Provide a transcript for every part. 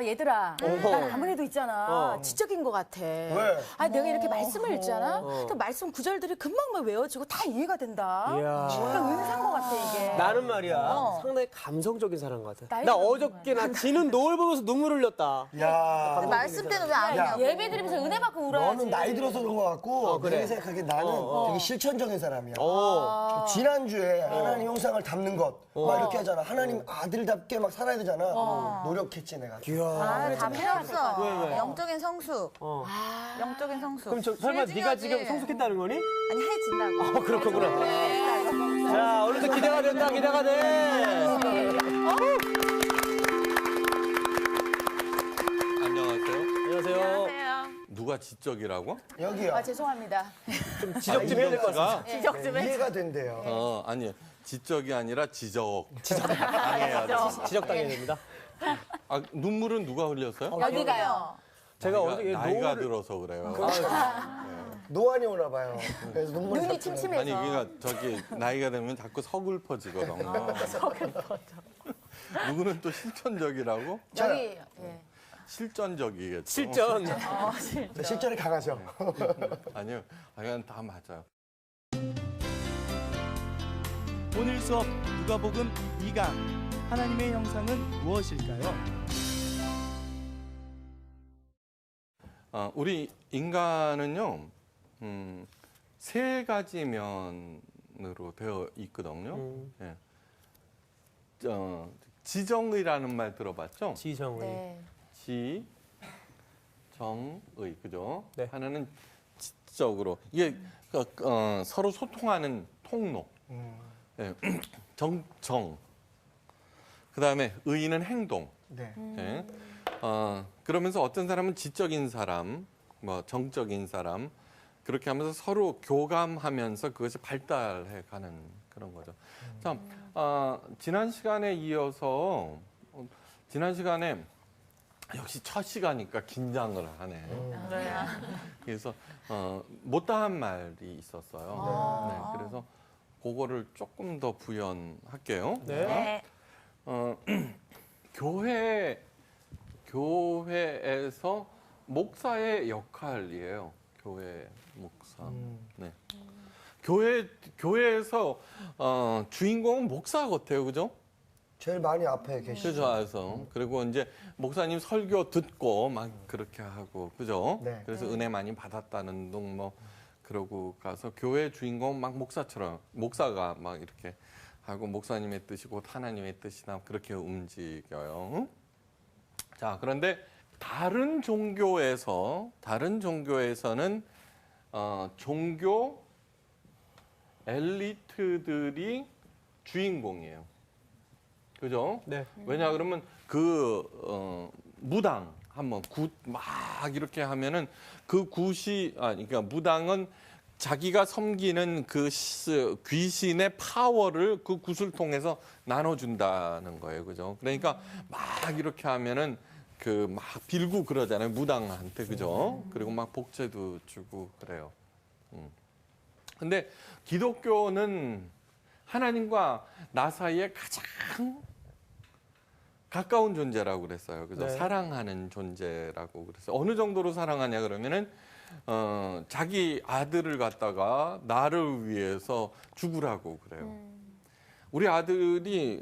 얘들아, 난 아무래도 있잖아. 지적인 것 같아. 왜? 아니, 내가 이렇게 말씀을 읽잖아? 또 말씀 구절들이 금방 막 외워지고 다 이해가 된다. 이야. 그러니까 은사인 것 같아, 이게. 나는 말이야 상당히 감성적인 사람 같아. 나이도 나 많은 어저께 나 지는 노을 보면서 눈물 흘렸다. 야, 말씀 때는 왜 안 하냐고. 예배 드리면서 은혜 받고 울어야지. 너는 나이 들어서 그런 것 같고 그래. 내가 생각하기엔 나는 되게 실천적인 사람이야. 어. 지난주에 하나님 형상을 담는 것 막 이렇게 하잖아. 하나님 아들답게 막 살아야 되잖아. 노력했지 내가. 이야. 다 필요 없어. 왜? 영적인 성숙. 영적인 성숙. 그럼 설마 제일 네가 중요하지. 지금 성숙했다는 거니? 아니 해진다고. 그렇구나. 자, 오늘도 기대가 된다, 기대가 돼. 안녕하세요. 안녕하세요. 누가 지적이라고? 여기요. 죄송합니다. 좀 지적 좀 해야 될 것 같아. 지적 씨가? 이해가 된대요. 아니 지적이 아니라 지적. 당해야죠. 지적당해야 됩니다. 아 눈물은 누가 흘렸어요? 여기가요. 제가 어저께 나이가 노을을- 들어서 그래요. 노안이 오나 봐요. 그래서 눈물이 눈이 섞이는 침침해서. 아니 그러니까 저기 나이가 되면 자꾸 서글퍼지거든요. 누구는 또 실천적이라고? 여기, 실전적이겠죠. 실전. 거. 실전이 강하죠. 아니요, 그냥 다 맞아요. 오늘 수업 누가복음 2강 하나님의 형상은 무엇일까요? 우리 인간은요, 세 가지 면으로 되어 있거든요. 예. 지정의라는 말 들어봤죠? 지성의. 네. 지정의, 그죠? 네. 하나는 지적으로 이게 서로 소통하는 통로. 예. 정. 그다음에 의는 행동. 네. 예. 그러면서 어떤 사람은 지적인 사람, 뭐 정적인 사람 그렇게 하면서 서로 교감하면서 그것이 발달해 가는 그런 거죠. 참, 지난 시간에 이어서 지난 시간에 역시 첫 시간이니까 긴장을 하네. 그래서 못다한 말이 있었어요. 네, 그래서 그거를 조금 더 부연할게요. 네. 교회에서 목사의 역할이에요. 교회 목사. 네. 교회에서 주인공은 목사 같아요, 그죠? 제일 많이 앞에 계시죠. 그죠, 알아서. 그리고 이제 목사님 설교 듣고 막 그렇게 하고, 그죠? 네. 그래서 은혜 많이 받았다는 둥 뭐 그러고 가서 교회 주인공 막 목사처럼 목사가 막 이렇게 하고 목사님의 뜻이 곧 하나님의 뜻이나 그렇게 움직여요. 자, 그런데 다른 종교에서는 종교 엘리트들이 주인공이에요. 그죠? 네. 왜냐 그러면 무당 한번 굿 막 이렇게 하면은 그 굿이 그러니까 무당은 자기가 섬기는 그 귀신의 파워를 그 굿을 통해서 나눠준다는 거예요, 그죠? 그러니까 막 이렇게 하면은 막 빌고 그러잖아요, 무당한테, 그죠? 그리고 막 복제도 주고 그래요. 근데 기독교는 하나님과 나 사이에 가장 가까운 존재라고 그랬어요. 그래서 네. 사랑하는 존재라고 그랬어요. 어느 정도로 사랑하냐 그러면은 자기 아들을 갖다가 나를 위해서 죽으라고 그래요. 우리 아들이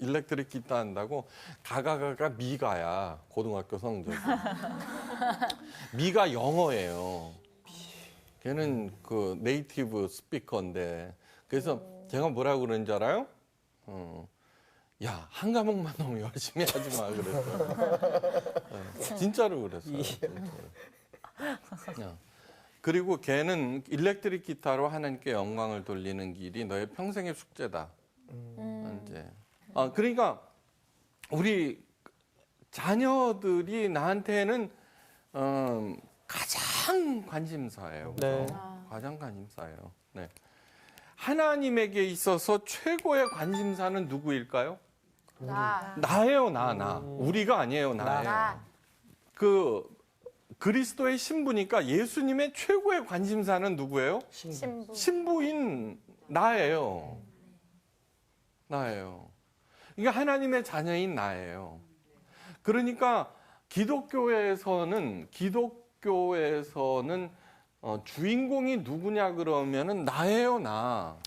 일렉트릭 기타 한다고 가가가가 미가야, 고등학교 성적이. 미가 영어예요. 걔는 그 네이티브 스피커인데 그래서 제가 뭐라고 그러는 줄 알아요? 야, 한 과목만 너무 열심히 하지 마 그랬어요. 진짜로 그랬어요. 진짜로. 그리고 걔는 일렉트릭 기타로 하나님께 영광을 돌리는 길이 너의 평생의 숙제다. 이제 그러니까 우리 자녀들이 나한테는 가장 관심사예요. 네. 가장 관심사예요. 네. 하나님에게 있어서 최고의 관심사는 누구일까요? 나예요, 나. 우리가 아니에요, 나예요. 그리스도의 신부니까 예수님의 최고의 관심사는 누구예요? 신부인 나예요. 나예요. 그러니까 하나님의 자녀인 나예요. 그러니까 기독교에서는 주인공이 누구냐 그러면은 나예요, 나.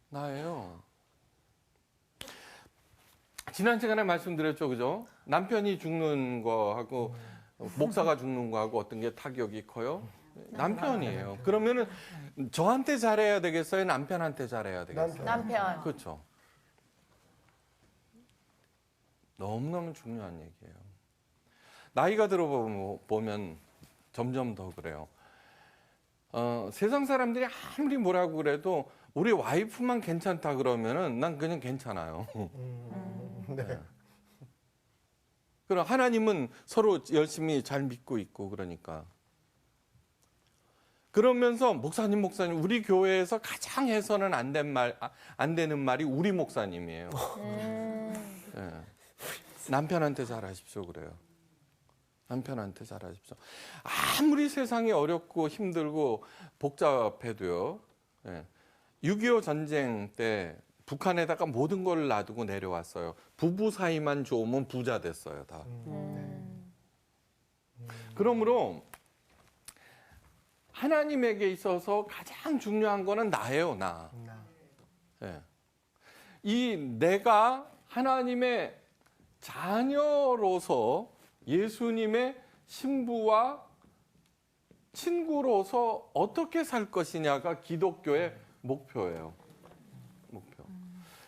나예요. 지난 시간에 말씀드렸죠, 그죠? 남편이 죽는 거하고 목사가 죽는 거하고 어떤 게 타격이 커요? 남편이에요. 그러면은 저한테 잘해야 되겠어요? 남편한테 잘해야 되겠어요? 남편. 그렇죠. 너무너무 중요한 얘기예요. 나이가 들어보면 점점 더 그래요. 세상 사람들이 아무리 뭐라고 그래도 우리 와이프만 괜찮다 그러면은 난 그냥 괜찮아요. 네. 그럼 하나님은 서로 열심히 잘 믿고 있고 그러니까. 그러면서 목사님 우리 교회에서 가장 해서는 안 되는 말이 우리 목사님이에요. 네. 남편한테 잘하십시오 그래요. 남편한테 잘하십시오. 아무리 세상이 어렵고 힘들고 복잡해도요. 네. 6.25 전쟁 때 북한에다가 모든 걸 놔두고 내려왔어요. 부부 사이만 좋으면 부자 됐어요, 다. 그러므로 하나님에게 있어서 가장 중요한 거는 나예요, 나. 네. 이 내가 하나님의 자녀로서 예수님의 신부와 친구로서 어떻게 살 것이냐가 기독교의 목표예요. 목표.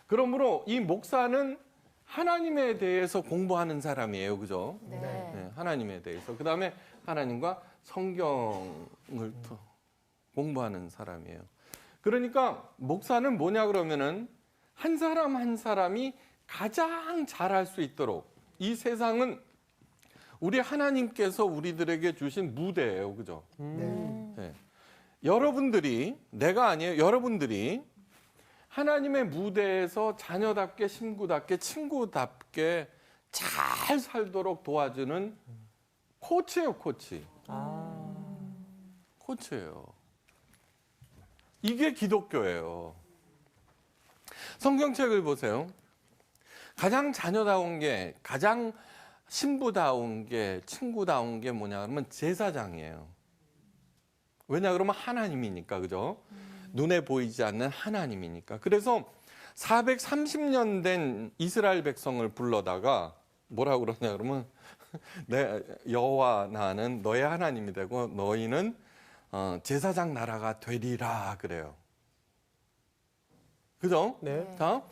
그러므로 이 목사는 하나님에 대해서 공부하는 사람이에요. 그죠? 네. 네, 하나님에 대해서. 그 다음에 하나님과 성경을 공부하는 사람이에요. 그러니까 목사는 뭐냐 그러면은 한 사람 한 사람이 가장 잘할 수 있도록 이 세상은 우리 하나님께서 우리들에게 주신 무대예요. 그죠? 네. 여러분들이 내가 아니에요. 여러분들이 하나님의 무대에서 자녀답게 신부답게 친구답게 잘 살도록 도와주는 코치예요. 코치. 코치예요. 이게 기독교예요. 성경책을 보세요. 가장 자녀다운 게 가장 신부다운 게 친구다운 게 뭐냐 그러면 제사장이에요. 왜냐 그러면 하나님이니까. 그죠? 눈에 보이지 않는 하나님이니까. 그래서 430년 된 이스라엘 백성을 불러다가 뭐라고 그러냐 그러면 내 여호와 나는 너의 하나님이 되고 너희는 제사장 나라가 되리라 그래요. 그죠? 네. 자,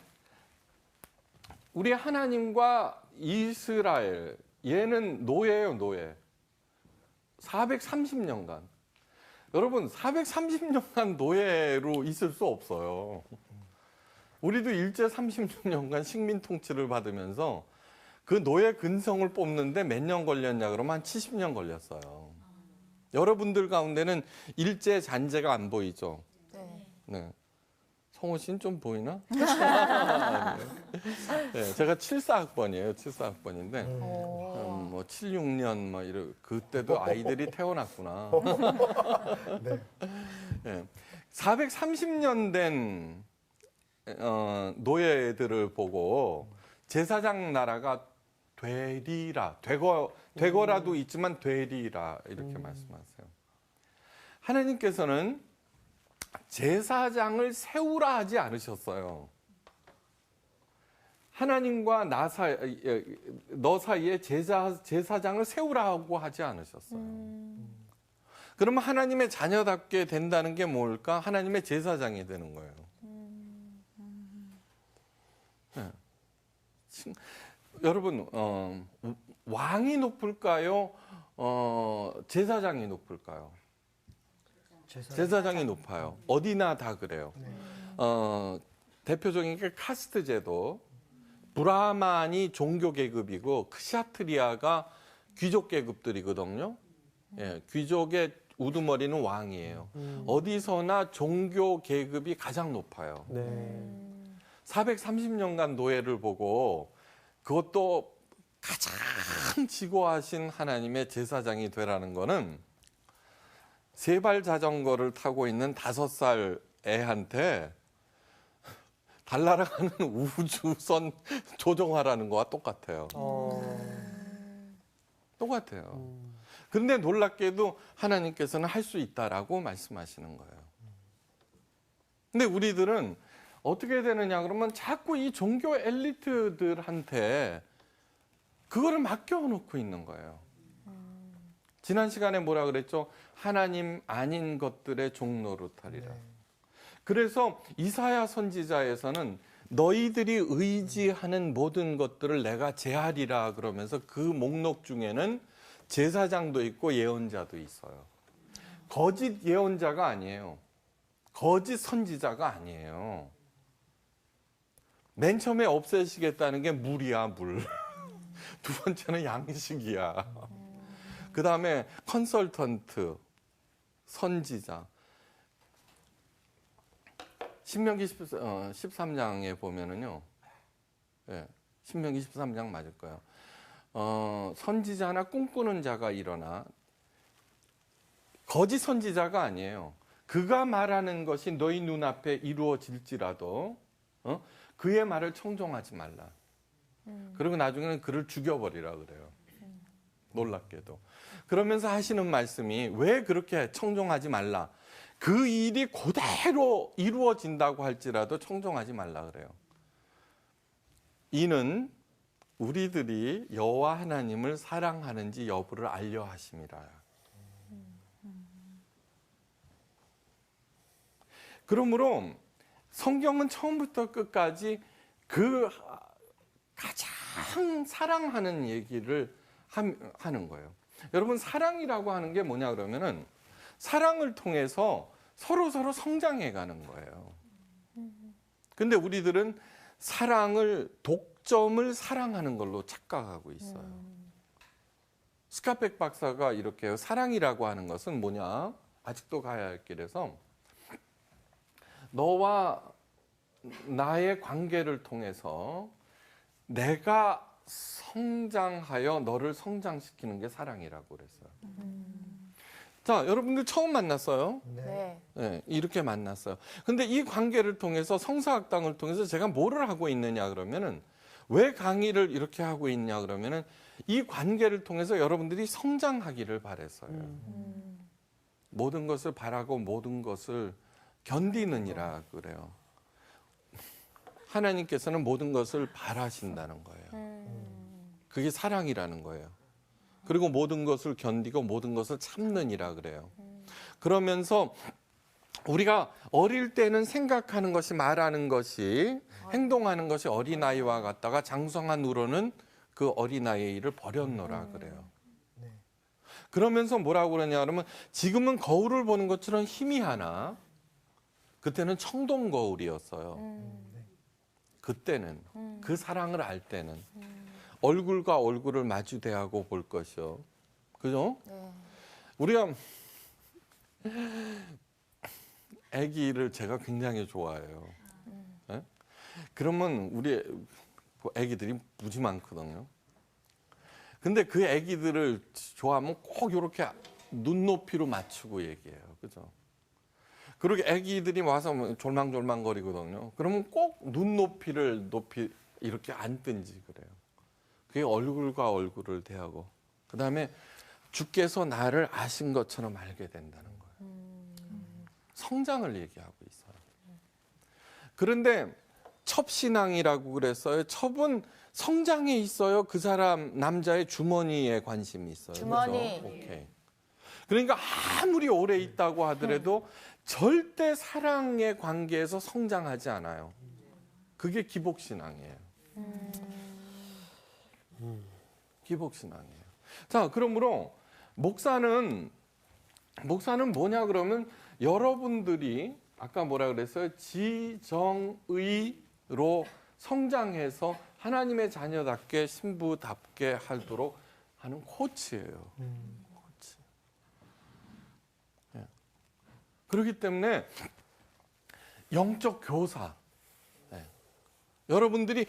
우리 하나님과 이스라엘 얘는 노예예요, 노예. 430년간. 여러분 430년간 노예로 있을 수 없어요. 우리도 일제 30년간 식민 통치를 받으면서 그 노예 근성을 뽑는데 몇 년 걸렸냐 그러면 한 70년 걸렸어요. 여러분들 가운데는 일제 잔재가 안 보이죠? 네. 성호 씨는 좀 보이나? 네, 제가 74학번이에요. 74학번인데 뭐 76년 뭐 이런 그때도 아이들이 태어났구나. 네. 네. 430년 된 노예들을 보고 제사장 나라가 되리라, 되거라도 있지만 되리라 이렇게 말씀하세요. 하나님께서는 제사장을 세우라 하지 않으셨어요. 하나님과 너 사이에 제사장을 세우라고 하지 않으셨어요. 그러면 하나님의 자녀답게 된다는 게 뭘까? 하나님의 제사장이 되는 거예요. 네. 여러분 왕이 높을까요? 제사장이 높을까요? 제사장이 높아요. 어디나 다 그래요. 대표적인 게 카스트 제도. 브라만이 종교 계급이고 크샤트리아가 귀족 계급들이거든요. 예, 귀족의 우두머리는 왕이에요. 어디서나 종교 계급이 가장 높아요. 네. 430년간 노예를 보고 그것도 가장 지고하신 하나님의 제사장이 되라는 거는 세발 자전거를 타고 있는 5살 애한테 달날아가는 우주선 조종하라는 거와 똑같아요. 똑같아요. 그런데 놀랍게도 하나님께서는 할 수 있다라고 말씀하시는 거예요. 근데 우리들은 어떻게 되느냐 그러면 자꾸 이 종교 엘리트들한테 그거를 맡겨놓고 있는 거예요. 지난 시간에 뭐라 그랬죠? 하나님 아닌 것들의 종노릇하리라. 그래서 이사야 선지자에서는 너희들이 의지하는 모든 것들을 내가 제하리라 그러면서 그 목록 중에는 제사장도 있고 예언자도 있어요. 거짓 예언자가 아니에요. 거짓 선지자가 아니에요. 맨 처음에 없애시겠다는 게 물이야, 물. 두 번째는 양식이야. 그 다음에 컨설턴트, 선지자. 신명기 13장에 보면은요, 예, 신명기 13장 맞을 거예요. 선지자나 꿈꾸는 자가 일어나, 거짓 선지자가 아니에요. 그가 말하는 것이 너희 눈앞에 이루어질지라도 그의 말을 청종하지 말라. 그리고 나중에는 그를 죽여버리라 그래요. 놀랍게도. 그러면서 하시는 말씀이 왜 그렇게 청종하지 말라. 그 일이 그대로 이루어진다고 할지라도 청종하지 말라 그래요. 이는 우리들이 여호와 하나님을 사랑하는지 여부를 알려 하심이라. 그러므로 성경은 처음부터 끝까지 그 가장 사랑하는 얘기를 하는 거예요. 여러분, 사랑이라고 하는 게 뭐냐 그러면은 사랑을 통해서 서로 성장해 가는 거예요. 근데 우리들은 독점을 사랑하는 걸로 착각하고 있어요. 스카펙 박사가 이렇게 해요. 사랑이라고 하는 것은 뭐냐? 아직도 가야 할 길에서 너와 나의 관계를 통해서 내가 성장하여 너를 성장시키는 게 사랑이라고 그랬어요. 자, 여러분들 처음 만났어요. 네. 네, 이렇게 만났어요. 근데 이 관계를 통해서 성사학당을 통해서 제가 뭐를 하고 있느냐 그러면은 왜 강의를 이렇게 하고 있냐 그러면은 이 관계를 통해서 여러분들이 성장하기를 바랬어요. 모든 것을 바라고 모든 것을 견디느니라 그래요. 하나님께서는 모든 것을 바라신다는 거예요. 그게 사랑이라는 거예요. 그리고 모든 것을 견디고 모든 것을 참느니라 그래요. 그러면서 우리가 어릴 때는 생각하는 것이, 말하는 것이, 행동하는 것이 어린아이와 같다가 장성한 후로는 그 어린아이의 일을 버렸노라 그래요. 그러면서 뭐라고 그러냐 그러면 지금은 거울을 보는 것처럼 희미하나 그때는 청동 거울이었어요. 그때는 그 사랑을 알 때는 얼굴과 얼굴을 마주 대하고 볼 것이요. 그죠? 우리가 아기를 제가 굉장히 좋아해요. 네? 그러면 우리 아기들이 무지 많거든요. 근데 그 아기들을 좋아하면 꼭 이렇게 눈높이로 맞추고 얘기해요. 그죠? 그리고 아기들이 와서 졸망졸망거리거든요. 그러면 꼭 눈높이를 높이 이렇게 앉든지 그래요. 그게 얼굴과 얼굴을 대하고 그다음에 주께서 나를 아신 것처럼 알게 된다는 거예요. 성장을 얘기하고 있어요. 그런데 첩신앙이라고 그랬어요. 첩은 성장에 있어요. 그 사람 남자의 주머니에 관심이 있어요. 주머니. 그죠? 오케이. 그러니까 아무리 오래 있다고 하더라도 절대 사랑의 관계에서 성장하지 않아요. 그게 기복신앙이에요. 기복신앙이에요. 자, 그러므로 목사는 뭐냐 그러면 여러분들이 아까 뭐라 그랬어요? 지정의로 성장해서 하나님의 자녀답게 신부답게 하도록 하는 코치예요. 코치. 네. 그렇기 때문에 영적 교사. 네. 여러분들이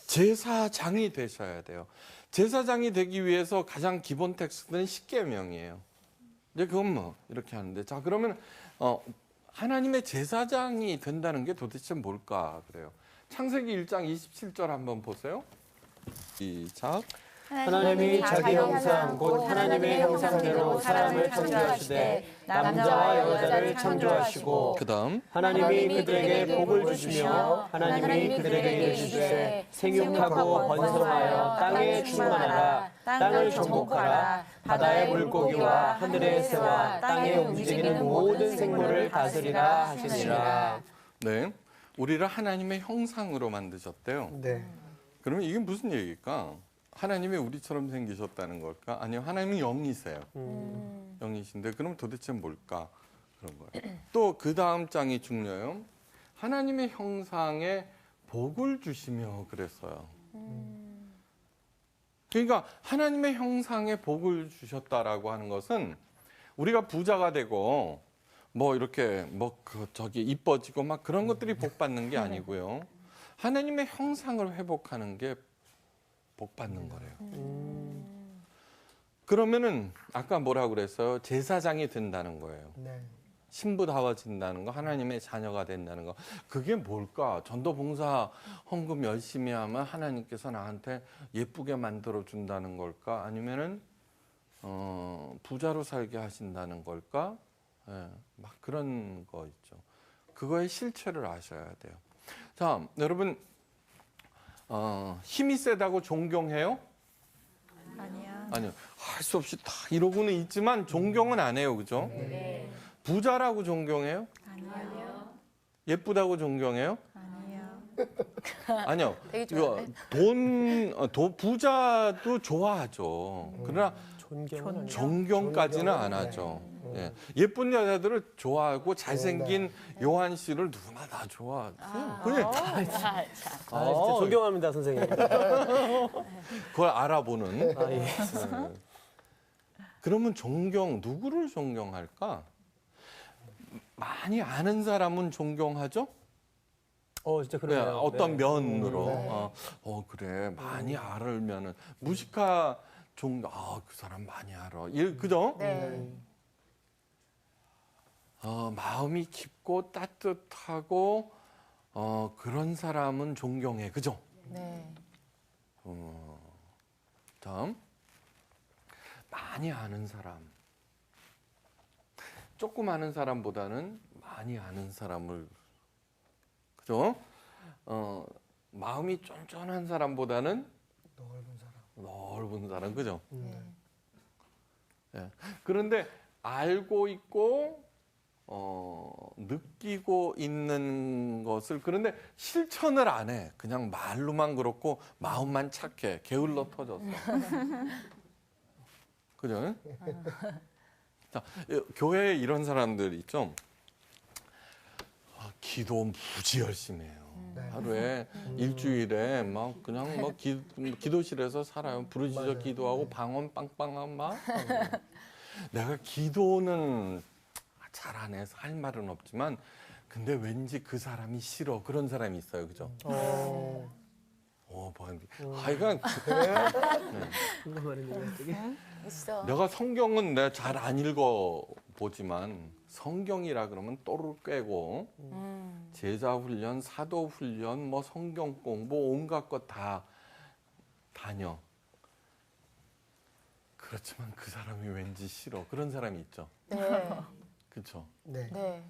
제사장이 되셔야 돼요. 제사장이 되기 위해서 가장 기본 텍스트는 10계명이에요. 이제 그건 뭐 이렇게 하는데 자 그러면 하나님의 제사장이 된다는 게 도대체 뭘까 그래요. 창세기 1장 27절 한번 보세요. 시작. 하나님이 자기 형상 곧 하나님의 형상대로 사람을 창조하시되 남자와 여자를 창조하시고 그다음 하나님이 그들에게 복을 주시며 하나님이 그들에게 이르시되 생육하고 번성하여 땅에 충만하라 땅을 정복하라 바다의 물고기와 하늘의 새와 땅에 움직이는 모든 생물을 다스리라 하시니라. 네, 우리를 하나님의 형상으로 만드셨대요. 네. 그러면 이게 무슨 얘기일까? 하나님이 우리처럼 생기셨다는 걸까? 아니면 하나님은 영이세요. 영이신데 그럼 도대체 뭘까? 그런 거예요. 또 그 다음 장이 중요해요. 하나님의 형상에 복을 주시며 그랬어요. 그러니까 하나님의 형상에 복을 주셨다라고 하는 것은 우리가 부자가 되고 뭐 이렇게 저기 이뻐지고 막 그런 것들이 복 받는 게 아니고요. 하나님의 형상을 회복하는 게 복 받는 거래요. 그러면은 아까 뭐라고 그랬어요? 제사장이 된다는 거예요. 네. 신부다워진다는 거, 하나님의 자녀가 된다는 거. 그게 뭘까? 전도 봉사 헌금 열심히 하면 하나님께서 나한테 예쁘게 만들어 준다는 걸까? 아니면은 부자로 살게 하신다는 걸까? 예, 막 그런 거 있죠. 그거의 실체를 아셔야 돼요. 자, 여러분 힘이 세다고 존경해요? 아니요. 할 수 없이 다 이러고는 있지만 존경은 안 해요. 그죠? 네. 부자라고 존경해요? 아니요. 예쁘다고 존경해요? 아니요. 아니요. 되게 이거 좋아하네. 부자도 좋아하죠. 그러나 존경은 아니죠. 존경까지는 안 하죠. 예. 예쁜 여자들을 좋아하고 잘생긴 요한 씨를 누구나 다 좋아하세요. 그냥 진짜 존경합니다, 선생님. 그걸 알아보는. 아, 예. 네. 그러면 누구를 존경할까? 많이 아는 사람은 존경하죠? 진짜 네, 그러네요. 어떤 네. 면으로. 그래. 많이 알으면은. 무식하 그 사람 많이 알아. 그죠? 네. 마음이 깊고 따뜻하고 그런 사람은 존경해. 그죠? 네. 다음. 많이 아는 사람. 조금 아는 사람보다는 많이 아는 사람을, 그죠? 마음이 쫀쫀한 사람보다는 넓은 사람, 그죠? 예. 그런데 알고 있고, 느끼고 있는 것을, 그런데 실천을 안 해. 그냥 말로만 그렇고, 마음만 착해. 게을러 터졌어. 그죠? 자, 교회에 이런 사람들 있죠? 기도 무지 열심히 해요. 하루에 일주일에 막 그냥 막 기도실에서 살아요. 부르짖어 기도하고 방언 빵빵한 막. 내가 기도는 잘 안 해서 할 말은 없지만 근데 왠지 그 사람이 싫어. 그런 사람이 있어요. 그죠? 하여간 있어. 내가 성경은 내가 잘 안 읽어 보지만 성경이라 그러면 또를 꿰고 제자 훈련, 사도 훈련, 뭐 성경 공부 온갖 것 다 다녀. 그렇지만 그 사람이 왠지 싫어. 그런 사람이 있죠. 네. 그렇죠. 네. 네.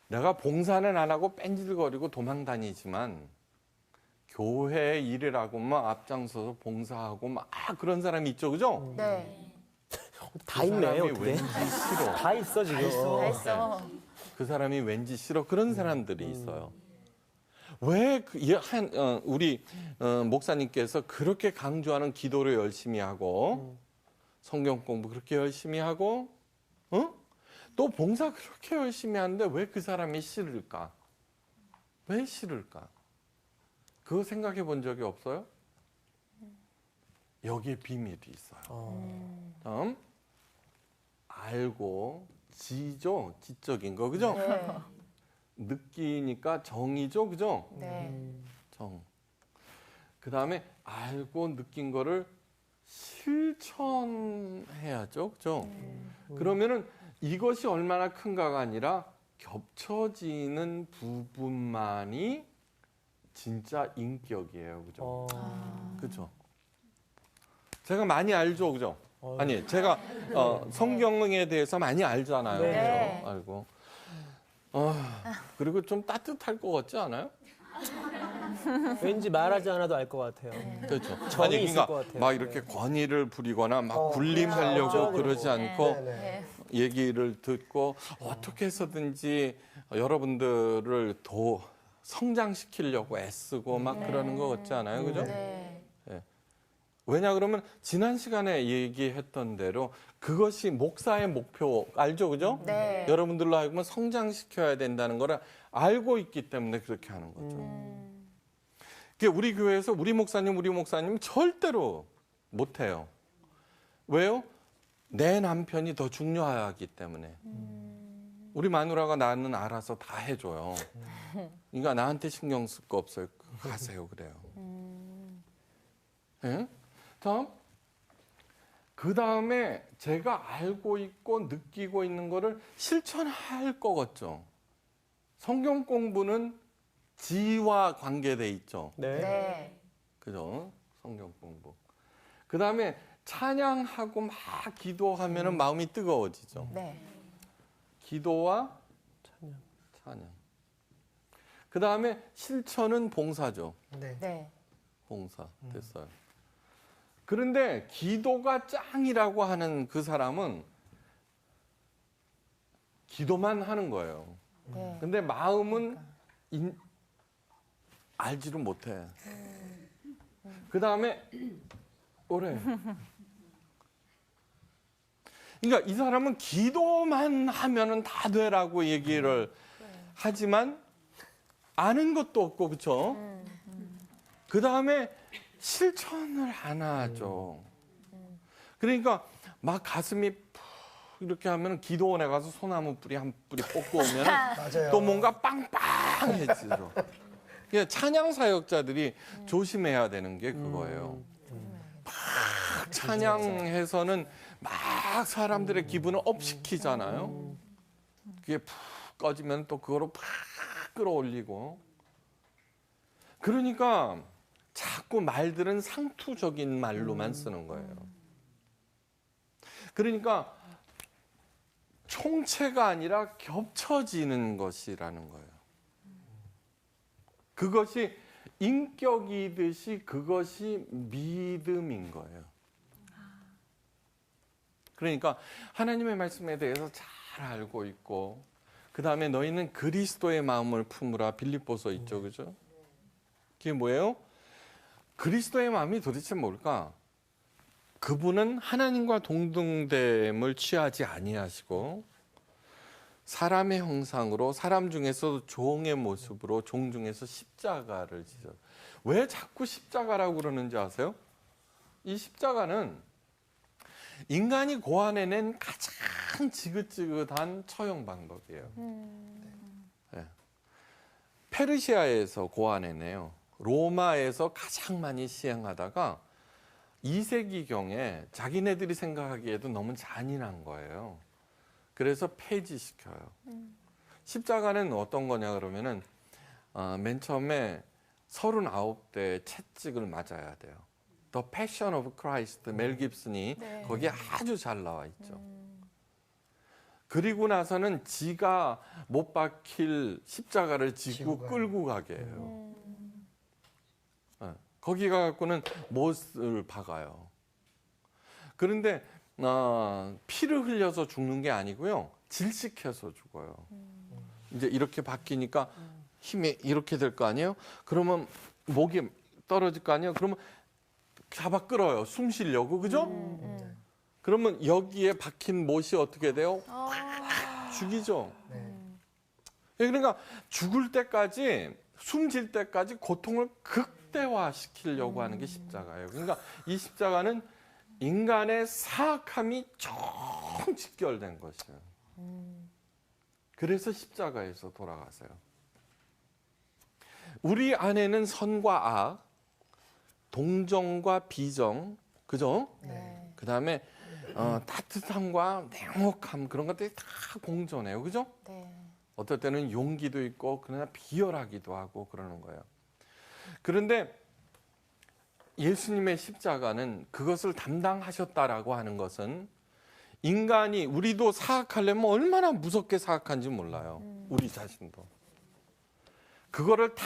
내가 봉사는 안 하고 뺀질거리고 도망 다니지만 교회 일이라고만 앞장서서 봉사하고 막 그런 사람이 있죠, 그죠? 네. 다 그 있네, 사람이 어떻게. 왠지 싫어. 다 있어, 지금. 다 했어. 그 사람이 왠지 싫어. 그런 사람들이 있어요. 왜 우리 목사님께서 그렇게 강조하는 기도를 열심히 하고 성경 공부 그렇게 열심히 하고 또 봉사 그렇게 열심히 하는데 왜 그 사람이 싫을까? 왜 싫을까? 그거 생각해 본 적이 없어요? 여기에 비밀이 있어요. 다음 알고 지죠? 지적인 거 그죠? 네. 느끼니까 정이죠, 그죠? 네. 정. 그 다음에 알고 느낀 거를 실천해야죠, 그죠? 그러면은 이것이 얼마나 큰가가 아니라 겹쳐지는 부분만이 진짜 인격이에요. 그죠? 그죠? 제가 많이 알죠. 그죠? 아니, 제가 성경에 대해서 많이 알잖아요. 네. 그죠? 알고. 그리고 좀 따뜻할 것 같지 않아요? 왠지 말하지 않아도 알 것 같아요. 그렇죠. 정이 아니, 있을 그러니까 것 같아요. 막 이렇게 권위를 부리거나 막 군림하려고 그렇죠. 그러지 않고 네. 얘기를 듣고 어떻게 해서든지 여러분들을 더 성장시키려고 애쓰고 막 그러는 거 같지 않아요? 그죠? 네. 왜냐 그러면 지난 시간에 얘기했던 대로 그것이 목사의 목표 알죠? 그죠? 네. 여러분들로 하여금 성장시켜야 된다는 걸 알고 있기 때문에 그렇게 하는 거죠. 그게 우리 교회에서 우리 목사님 절대로 못해요. 왜요? 내 남편이 더 중요하기 때문에. 우리 마누라가 나는 알아서 다 해줘요. 그러니까 나한테 신경 쓸 거 없어요. 가세요 그래요. 예? 다음 그 다음에 제가 알고 있고 느끼고 있는 거를 실천할 것 같죠. 성경 공부는 지와 관계돼 있죠. 네. 네. 그죠? 성경 공부. 그 다음에 찬양하고 막 기도하면은 마음이 뜨거워지죠. 네. 기도와 찬양. 그 다음에 실천은 봉사죠. 네. 네. 봉사. 됐어요. 그런데 기도가 짱이라고 하는 그 사람은 기도만 하는 거예요. 네. 근데 마음은 알지를 못해. 그 다음에 오래. 그러니까 이 사람은 기도만 하면은 다 되라고 얘기를 하지만 아는 것도 없고 그렇죠? 그 다음에 실천을 안 하죠. 그러니까 막 가슴이 푹 이렇게 하면 기도원에 가서 소나무 뿌리 한 뿌리 뽑고 오면 맞아요. 또 뭔가 빵빵해지죠. 그러니까 찬양 사역자들이 조심해야 되는 게 그거예요. 막 찬양해서는 막 사람들의 기분을 업시키잖아요. 그게 푹 꺼지면 또 그거로 팍 끌어올리고. 그러니까 자꾸 말들은 상투적인 말로만 쓰는 거예요. 그러니까 총체가 아니라 겹쳐지는 것이라는 거예요. 그것이 인격이듯이 그것이 믿음인 거예요. 그러니까 하나님의 말씀에 대해서 잘 알고 있고 그 다음에 너희는 그리스도의 마음을 품으라 빌립보서 있죠. 그죠? 그게 뭐예요? 그리스도의 마음이 도대체 뭘까? 그분은 하나님과 동등됨을 취하지 아니하시고 사람의 형상으로 사람 중에서 종의 모습으로 종 중에서 십자가를 지셨어요. 왜 자꾸 십자가라고 그러는지 아세요? 이 십자가는 인간이 고안해낸 가장 지긋지긋한 처형 방법이에요. 네. 페르시아에서 고안해내요. 로마에서 가장 많이 시행하다가 2세기경에 자기네들이 생각하기에도 너무 잔인한 거예요. 그래서 폐지시켜요. 십자가는 어떤 거냐 그러면은 맨 처음에 39대 채찍을 맞아야 돼요. The Passion of Christ, 멜 깁슨이 네. 거기에 아주 잘 나와 있죠. 그리고 나서는 지가 못 박힐 십자가를 지고 끌고 가게 해요. 거기 가갖고는 못을 박아요. 그런데 피를 흘려서 죽는 게 아니고요. 질식해서 죽어요. 이제 이렇게 바뀌니까 힘이 이렇게 될 거 아니에요? 그러면 목이 떨어질 거 아니에요? 그러면 잡아 끌어요. 숨 쉬려고. 그죠? 그러면 여기에 박힌 못이 어떻게 돼요? 죽이죠. 그러니까 죽을 때까지 숨질 때까지 고통을 극대화시키려고 하는 게 십자가예요. 그러니까 이 십자가는 인간의 사악함이 총 직결된 것이에요. 그래서 십자가에서 돌아가세요. 우리 안에는 선과 악, 동정과 비정, 그죠? 네. 그 다음에 따뜻함과 냉혹함 그런 것들이 다 공존해요. 그죠? 네. 어떨 때는 용기도 있고 그러나 비열하기도 하고 그러는 거예요. 그런데 예수님의 십자가는 그것을 담당하셨다라고 하는 것은 인간이 우리도 사악하려면 얼마나 무섭게 사악한지 몰라요. 우리 자신도. 그거를 다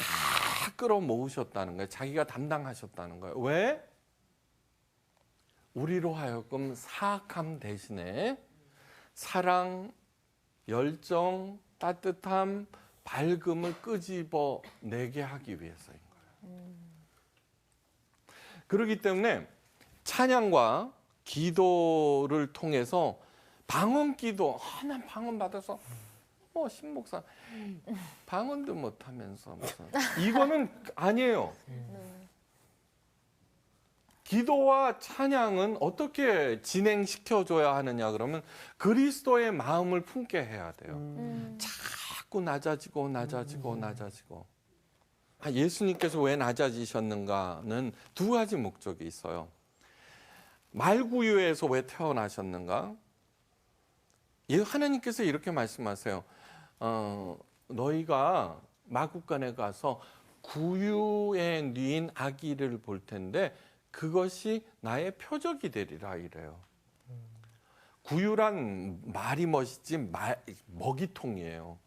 끌어모으셨다는 거예요. 자기가 담당하셨다는 거예요. 왜? 우리로 하여금 사악함 대신에 사랑, 열정, 따뜻함, 밝음을 끄집어내게 하기 위해서인 거예요. 그렇기 때문에 찬양과 기도를 통해서 방언기도 난 방언 받아서 신목사 방언도 못하면서 무슨 이거는 아니에요. 기도와 찬양은 어떻게 진행시켜줘야 하느냐 그러면 그리스도의 마음을 품게 해야 돼요. 자꾸 낮아지고 낮아지고 낮아지고. 예수님께서 왜 낮아지셨는가는 두 가지 목적이 있어요. 말구유에서 왜 태어나셨는가? 하나님께서 이렇게 말씀하세요. 너희가 마구간에 가서 구유에 뉘인 아기를 볼 텐데 그것이 나의 표적이 되리라 이래요. 구유란 말이 멋있지 먹이통이에요.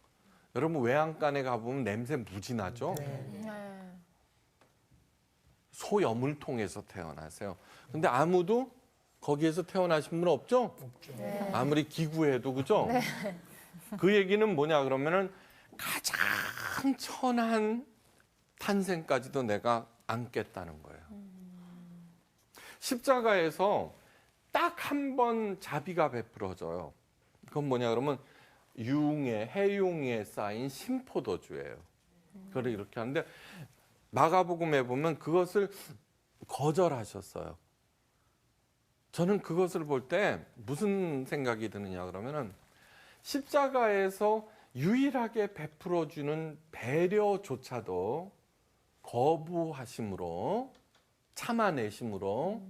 여러분 외양간에 가보면 냄새 무지 나죠? 소 여물통에서 태어나세요. 근데 아무도 거기에서 태어나신 분 없죠? 네. 아무리 기구해도 그죠? 네. 그 얘기는 뭐냐 그러면은 가장 천한 탄생까지도 내가 안겠다는 거예요. 십자가에서 딱 한 번 자비가 베풀어져요. 그건 뭐냐 그러면 해융에 쌓인 신포도주예요. 그걸 이렇게 하는데 마가복음에 보면 그것을 거절하셨어요. 저는 그것을 볼 때 무슨 생각이 드느냐 그러면은 십자가에서 유일하게 베풀어주는 배려조차도 거부하심으로 참아내심으로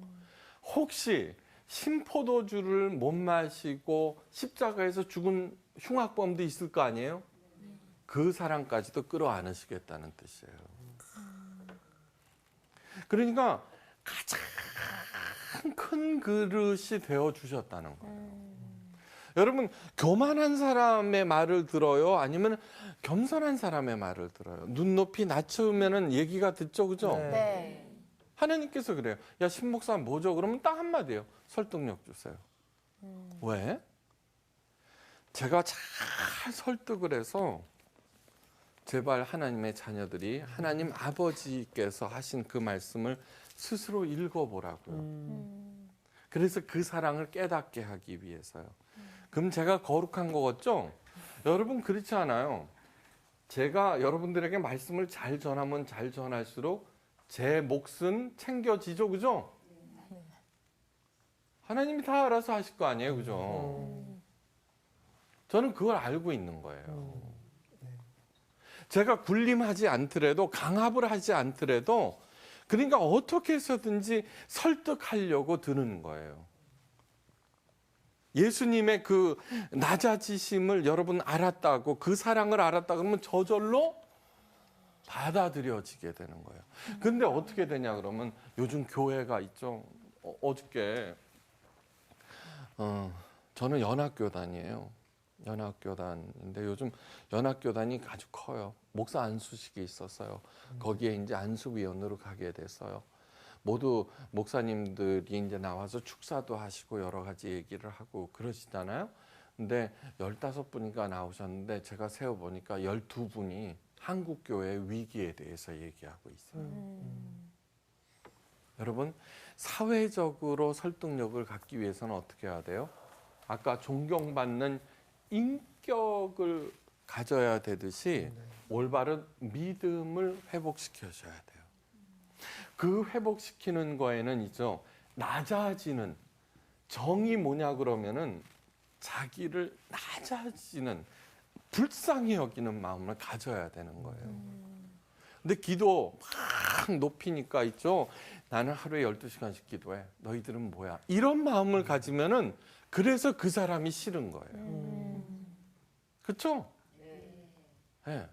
혹시 신포도주를 못 마시고 십자가에서 죽은 흉악범도 있을 거 아니에요? 그 사람까지도 끌어안으시겠다는 뜻이에요. 그러니까 가장 큰 그릇이 되어주셨다는 거예요. 여러분 교만한 사람의 말을 들어요? 아니면 겸손한 사람의 말을 들어요? 눈높이 낮추면 얘기가 듣죠, 그죠? 네. 하나님께서 그래요. 야, 신목사 뭐죠? 그러면 딱 한마디예요. 설득력 주세요. 왜? 제가 잘 설득을 해서 제발 하나님의 자녀들이 하나님 아버지께서 하신 그 말씀을 스스로 읽어보라고요. 그래서 그 사랑을 깨닫게 하기 위해서요. 그럼 제가 거룩한 거 같죠? 여러분 그렇지 않아요. 제가 여러분들에게 말씀을 잘 전하면 잘 전할수록 제 몫은 챙겨지죠, 그죠? 하나님이 다 알아서 하실 거 아니에요, 그죠? 저는 그걸 알고 있는 거예요. 제가 군림하지 않더라도 강압을 하지 않더라도 그러니까 어떻게 해서든지 설득하려고 드는 거예요. 예수님의 그 낮아지심을 여러분 알았다고 그 사랑을 알았다 그러면 저절로 받아들여지게 되는 거예요. 근데 어떻게 되냐 그러면 요즘 교회가 있죠. 어저께 저는 연합교단이에요. 연합교단인데 요즘 연합교단이 아주 커요. 목사 안수식이 있었어요. 거기에 이제 안수위원으로 가게 됐어요. 모두 목사님들이 이제 나와서 축사도 하시고 여러 가지 얘기를 하고 그러시잖아요. 근데 15분인가 나오셨는데 제가 세어보니까 12분이 한국교회의 위기에 대해서 얘기하고 있어요. 여러분 사회적으로 설득력을 갖기 위해서는 어떻게 해야 돼요? 아까 존경받는 인격을 가져야 되듯이 올바른 믿음을 회복시켜줘야 돼요. 그 회복시키는 거에는 있죠. 낮아지는 정이 뭐냐 그러면은 자기를 낮아지는 불쌍히 여기는 마음을 가져야 되는 거예요. 근데 기도 막 높이니까 있죠. 나는 하루에 12시간씩 기도해. 너희들은 뭐야? 이런 마음을 가지면은 그래서 그 사람이 싫은 거예요. 그렇죠? 네.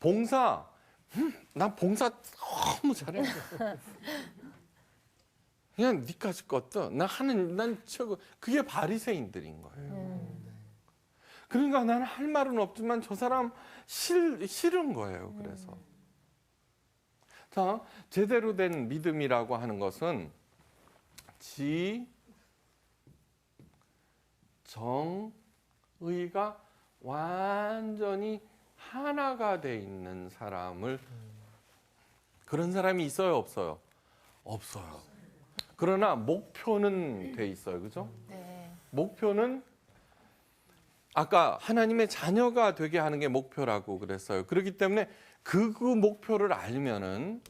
봉사 난 봉사 너무 잘해. 그냥 니까지 것도 난 최고. 그게 바리새인들인 거예요. 그러니까 나는 할 말은 없지만 저 사람 싫은 거예요. 그래서 자, 제대로 된 믿음이라고 하는 것은 정의가 완전히 하나가 돼 있는 사람을 그런 사람이 있어요, 없어요? 없어요. 그러나 목표는 돼 있어요, 그죠? 네. 목표는 아까 하나님의 자녀가 되게 하는 게 목표라고 그랬어요. 그렇기 때문에 그 목표를 알면은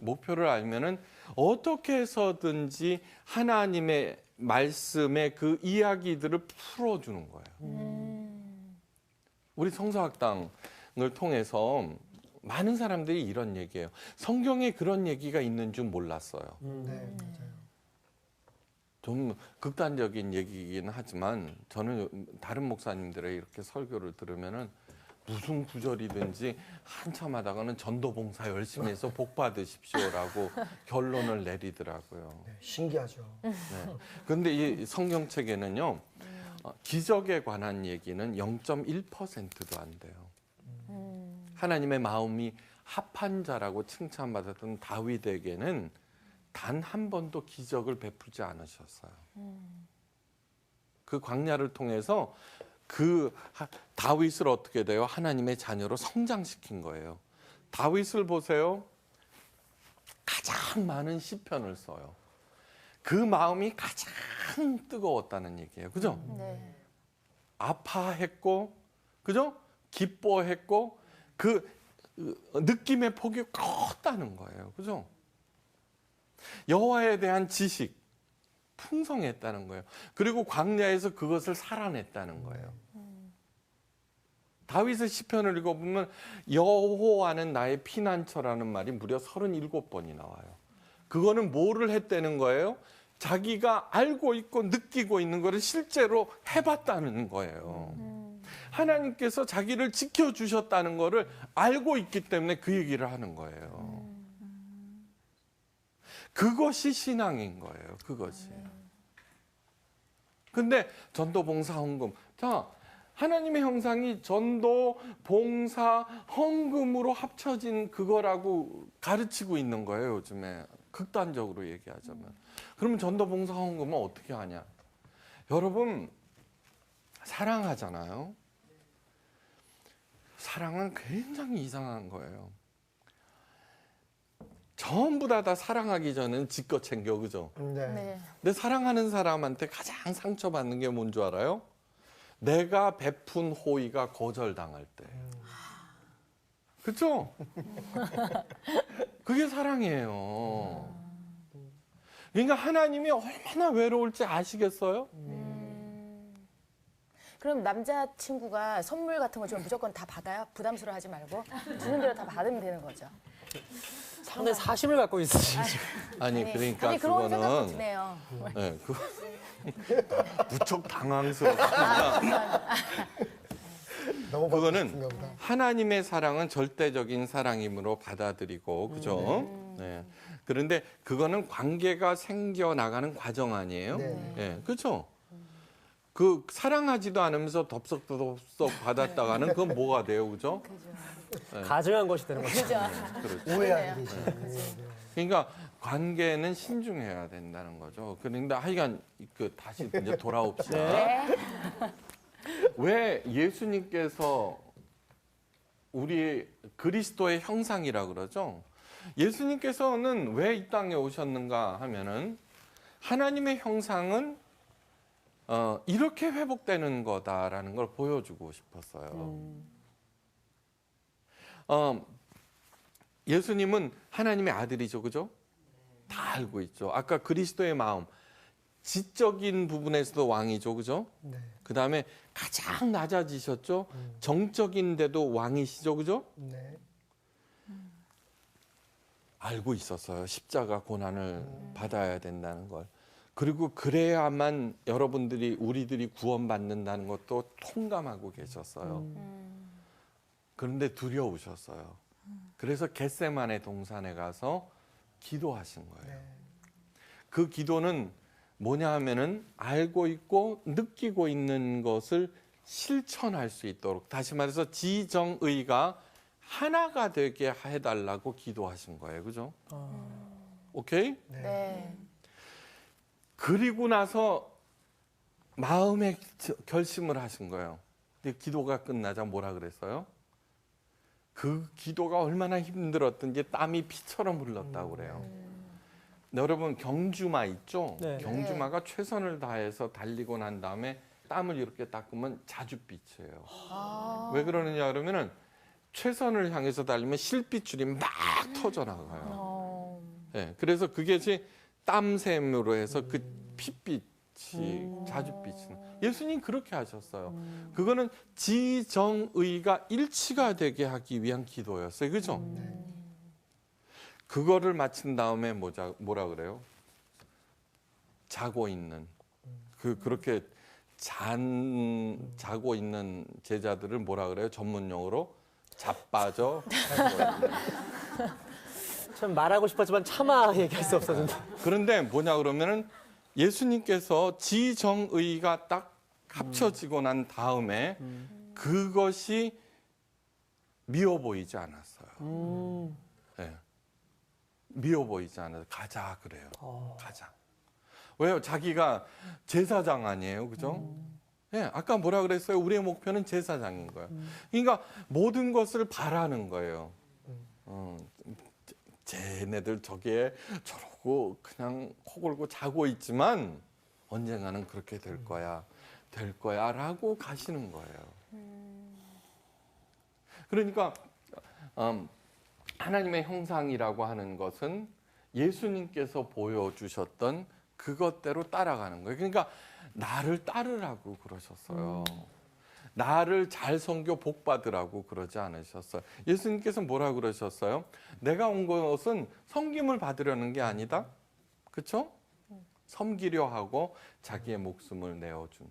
어떻게 해서든지 하나님의 말씀의 그 이야기들을 풀어주는 거예요. 우리 성서학당을 통해서 많은 사람들이 이런 얘기해요. 성경에 그런 얘기가 있는 줄 몰랐어요. 네, 맞아요. 좀 극단적인 얘기이긴 하지만 저는 다른 목사님들의 이렇게 설교를 들으면은 무슨 구절이든지 한참 하다가는 전도봉사 열심히 해서 복 받으십시오라고 결론을 내리더라고요. 네, 신기하죠. 그런데 이 성경책에는요, 기적에 관한 얘기는 0.1%도 안 돼요. 하나님의 마음이 합한 자라고 칭찬받았던 다윗에게는 단 한 번도 기적을 베풀지 않으셨어요. 그 광야를 통해서 그 다윗을 어떻게 돼요? 하나님의 자녀로 성장시킨 거예요. 다윗을 보세요. 가장 많은 시편을 써요. 그 마음이 가장 뜨거웠다는 얘기예요. 그죠? 네. 아파했고, 그죠? 기뻐했고, 그 느낌의 폭이 컸다는 거예요. 그죠? 여호와에 대한 지식, 풍성했다는 거예요. 그리고 광야에서 그것을 살아냈다는 거예요. 다윗의 시편을 읽어보면 여호와는 나의 피난처라는 말이 무려 37번이 나와요. 그거는 뭐를 했다는 거예요? 자기가 알고 있고 느끼고 있는 거를 실제로 해봤다는 거예요. 하나님께서 자기를 지켜주셨다는 거를 알고 있기 때문에 그 얘기를 하는 거예요. 그것이 신앙인 거예요. 그것이. 근데 전도, 봉사, 헌금. 자, 하나님의 형상이 전도, 봉사, 헌금으로 합쳐진 그거라고 가르치고 있는 거예요. 요즘에. 극단적으로 얘기하자면. 그러면 전도, 봉사, 헌금은 어떻게 하냐? 여러분, 사랑하잖아요. 사랑은 굉장히 이상한 거예요. 전부 다 사랑하기 전에는 지껏 챙겨, 그죠? 네. 네. 근데 사랑하는 사람한테 가장 상처받는 게 뭔 줄 알아요? 내가 베푼 호의가 거절당할 때. 그렇죠? 그게 사랑이에요. 그러니까 하나님이 얼마나 외로울지 아시겠어요? 그럼 남자친구가 선물 같은 거 주면 무조건 다 받아요? 부담스러워하지 말고 주는 대로 다 받으면 되는 거죠. 상당히 사심을 갖고 있으시죠. 아니 그러니까 아니, 그런 생각도 그거는 드네요. 네, 무척 당황스럽습니다. 너무 그거는 싶은가 보다. 하나님의 사랑은 절대적인 사랑임으로 받아들이고, 그죠? 네. 그런데 그거는 관계가 생겨나가는 과정 아니에요? 네. 네, 그렇죠? 그 사랑하지도 않으면서 덥석덥석 받았다가는 그건 뭐가 돼요, 그죠? 가증한 것이 되는 거죠. 그죠? 그렇죠. 오해하게 되지. 그러니까 관계는 신중해야 된다는 거죠. 그런데 하여간 그 다시 이제 돌아옵시다. 네. 왜 예수님께서 우리 그리스도의 형상이라 그러죠? 예수님께서는 왜 이 땅에 오셨는가 하면은 하나님의 형상은 이렇게 회복되는 거다라는 걸 보여주고 싶었어요. 예수님은 하나님의 아들이죠, 그죠? 다 알고 있죠. 아까 그리스도의 마음, 지적인 부분에서도 왕이죠, 그죠? 네. 그 다음에 가장 낮아지셨죠. 정적인데도 왕이시죠, 그죠? 네. 알고 있었어요. 십자가 고난을 받아야 된다는 걸. 그리고 그래야만 여러분들이 우리들이 구원받는다는 것도 통감하고 계셨어요. 그런데 두려우셨어요. 그래서 겟세마네 동산에 가서 기도하신 거예요. 그 기도는 뭐냐 하면은 알고 있고 느끼고 있는 것을 실천할 수 있도록, 다시 말해서 지정의가 하나가 되게 해달라고 기도하신 거예요. 그죠? 오케이? 네. 그리고 나서 마음의 결심을 하신 거예요. 근데 기도가 끝나자 뭐라 그랬어요? 그 기도가 얼마나 힘들었던지 땀이 피처럼 흘렀다고 그래요. 근데 여러분 경주마 있죠? 네. 경주마가 최선을 다해서 달리고 난 다음에 땀을 이렇게 닦으면 자줏빛이에요. 왜 그러느냐 그러면은 최선을 향해서 달리면 실핏줄이 막 터져 나가요. 네, 그래서 그게 땀샘으로 해서 그 핏빛이 자줏빛이. 예수님 그렇게 하셨어요. 그거는 지정의가 일치가 되게 하기 위한 기도였어요. 그죠? 그거를 마친 다음에 뭐라 그래요? 자고 있는 그렇게 자고 있는 제자들을 뭐라 그래요? 전문용어로 자빠져. 참 말하고 싶었지만 차마 얘기할 수 없었는데. 그런데 뭐냐 그러면은 예수님께서 지정의가 딱 합쳐지고 난 다음에 그것이 미워 보이지 않았어요. 네. 미워 보이지 않아서 가자 그래요. 가자. 왜요? 자기가 제사장 아니에요, 그죠? 네, 아까 뭐라 그랬어요? 우리의 목표는 제사장인 거예요. 그러니까 모든 것을 바라는 거예요. 쟤네들 저기에 저러고 그냥 코 골고 자고 있지만 언젠가는 그렇게 될 거야라고 가시는 거예요. 그러니까 하나님의 형상이라고 하는 것은 예수님께서 보여주셨던 그것대로 따라가는 거예요. 그러니까 나를 따르라고 그러셨어요. 나를 잘 섬겨 복 받으라고 그러지 않으셨어요. 예수님께서 뭐라 그러셨어요? 내가 온 것은 섬김을 받으려는 게 아니다. 그렇죠? 섬기려 하고 자기의 목숨을 내어준.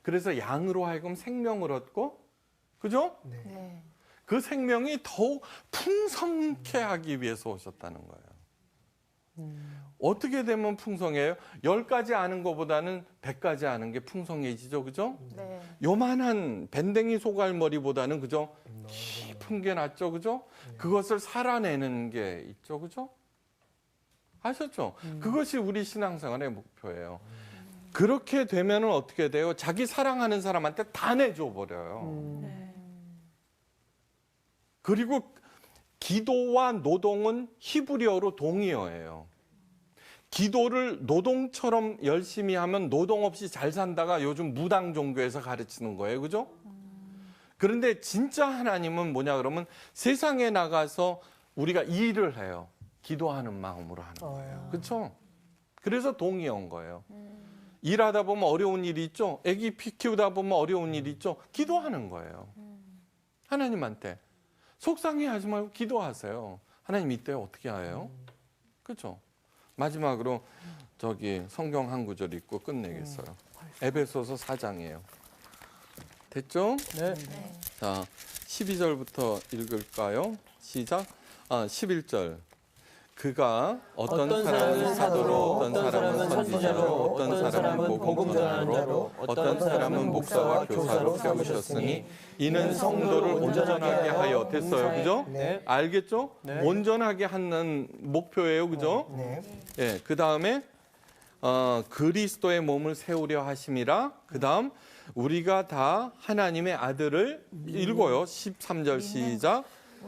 그래서 양으로 하여금 생명을 얻고, 그죠? 네. 그 생명이 더욱 풍성케 하기 위해서 오셨다는 거예요. 어떻게 되면 풍성해요? 10가지 아는 것보다는 100가지 아는 게 풍성해지죠, 그죠? 네. 요만한 밴댕이 소갈머리보다는, 그죠? 깊은 게 낫죠, 그죠? 그것을 살아내는 게 있죠, 그죠? 아셨죠? 그것이 우리 신앙생활의 목표예요. 그렇게 되면은 어떻게 돼요? 자기 사랑하는 사람한테 다 내줘 버려요. 그리고 기도와 노동은 히브리어로 동의어예요. 기도를 노동처럼 열심히 하면 노동 없이 잘 산다가 요즘 무당 종교에서 가르치는 거예요. 그죠? 그런데 진짜 하나님은 뭐냐 그러면 세상에 나가서 우리가 일을 해요. 기도하는 마음으로 하는 거예요. 그렇죠? 그래서 동의어인 거예요. 일하다 보면 어려운 일이 있죠. 아기 키우다 보면 어려운 일이 있죠. 기도하는 거예요. 하나님한테. 속상해하지 말고 기도하세요. 하나님 이때 어떻게 해요? 그렇죠? 마지막으로 저기 성경 한 구절 읽고 끝내겠어요. 에베소서 4장이에요. 됐죠? 네. 자, 12절부터 읽을까요? 시작. 11절. 그가 어떤 사람은 사도로, 어떤 사람은 선지자로, 어떤 사람은 복음 전하로, 어떤 사람은 목사와 교사로 세우셨으니 이는 성도를 온전하게 하여 됐어요. 그죠? 네. 알겠죠? 네. 온전하게 하는 목표예요. 그죠? 네. 예, 그다음에 그리스도의 몸을 세우려 하심이라. 그다음 우리가 다 하나님의 아들을 읽어요. 13절 시작.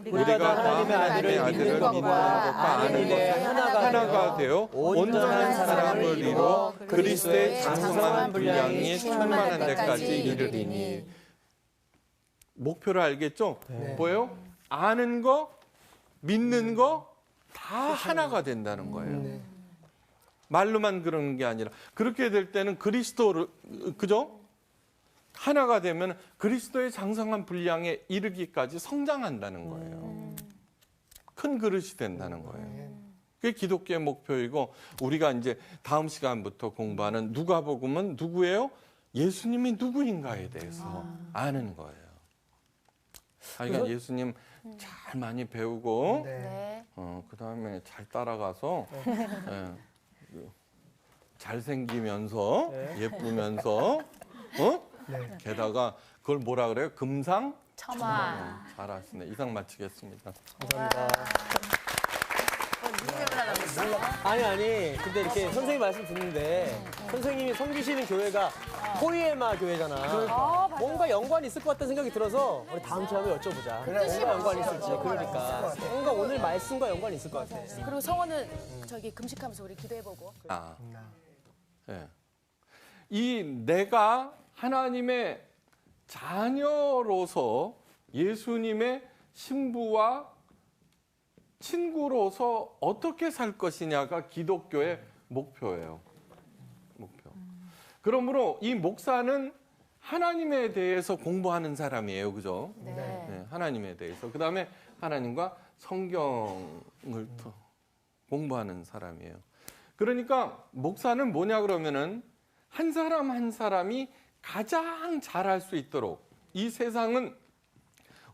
우리가 다 하나님의 아들을 믿는 것과 아는 것에 하나가 되어 온전한 사람을 이루어 그리스도의 장성한 분량이 충만한 데까지 이르리니. 목표를 알겠죠? 뭐예요? 아는 거, 믿는 거 다 하나가 된다는 거예요. 말로만 그러는 게 아니라 그렇게 될 때는 그리스도를, 그죠? 하나가 되면 그리스도의 장성한 분량에 이르기까지 성장한다는 거예요. 큰 그릇이 된다는 거예요. 그게 기독교의 목표이고, 우리가 이제 다음 시간부터 공부하는 누가복음은 누구예요? 예수님이 누구인가에 대해서 아는 거예요. 그러니까 예수님 잘 많이 배우고 네. 네. 그다음에 잘 따라가서 예, 잘생기면서 예쁘면서 네. 게다가 그걸 뭐라 그래요? 금상 첨화. 잘하시네. 이상 마치겠습니다. 감사합니다. 아니. 근데 이렇게 선생님 말씀 듣는데 선생님이 섬기시는 교회가 호이에마 교회잖아. 뭔가 연관이 있을 것 같다는 생각이 들어서 우리 다음 주에 한번 여쭤보자. 뭔가 연관이 있을지. 그러니까. 뭔가 오늘 말씀과 연관이 있을 것 같아. 그리고 성원은 저기 금식하면서 우리 기도해보고. 예. 이 내가 하나님의 자녀로서 예수님의 신부와 친구로서 어떻게 살 것이냐가 기독교의 목표예요. 목표. 그러므로 이 목사는 하나님에 대해서 공부하는 사람이에요. 그죠? 네. 네, 하나님에 대해서. 그 다음에 하나님과 성경을 공부하는 사람이에요. 그러니까 목사는 뭐냐 그러면은 한 사람 한 사람이 가장 잘할 수 있도록 이 세상은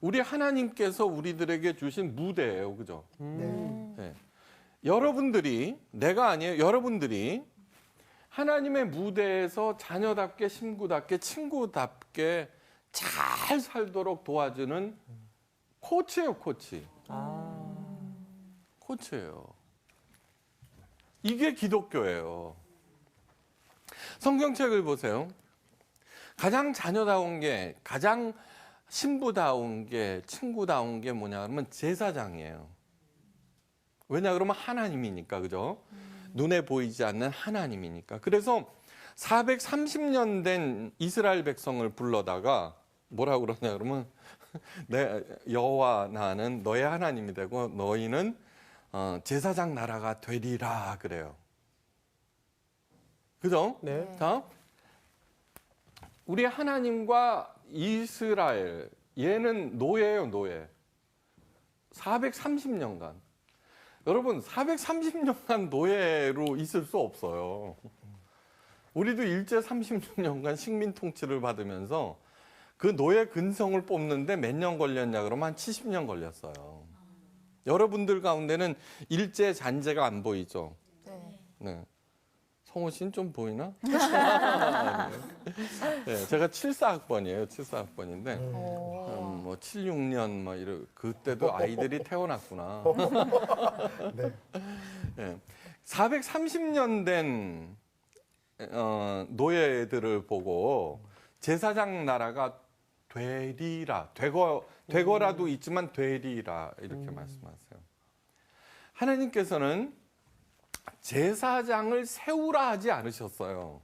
우리 하나님께서 우리들에게 주신 무대예요. 그죠? 네. 여러분들이, 내가 아니에요. 여러분들이 하나님의 무대에서 자녀답게, 신부답게, 친구답게 잘 살도록 도와주는 코치예요, 코치. 코치예요. 이게 기독교예요. 성경책을 보세요. 가장 자녀다운 게, 가장 신부다운 게, 친구다운 게 뭐냐 그러면 제사장이에요. 왜냐 그러면 하나님이니까, 그죠? 눈에 보이지 않는 하나님이니까. 그래서 430년 된 이스라엘 백성을 불러다가 뭐라 그러냐 그러면 내 여호와 나는 너의 하나님이 되고 너희는 제사장 나라가 되리라 그래요. 그죠? 네. 자, 우리 하나님과 이스라엘, 얘는 노예예요, 노예. 430년간. 여러분, 430년간 노예로 있을 수 없어요. 우리도 일제 36년간 식민 통치를 받으면서 그 노예 근성을 뽑는데 몇 년 걸렸냐 그러면 한 70년 걸렸어요. 여러분들 가운데는 일제 잔재가 안 보이죠? 네. 네. 성호 씨는 좀 보이나? 네, 제가 74학번이에요. 74학번인데 뭐 76년 뭐 이런 그때도 아이들이 태어났구나. 네. 네. 430년 된 노예들을 보고 제사장 나라가 되리라, 되거라도 있지만 되리라 이렇게 말씀하세요. 하나님께서는 제사장을 세우라 하지 않으셨어요.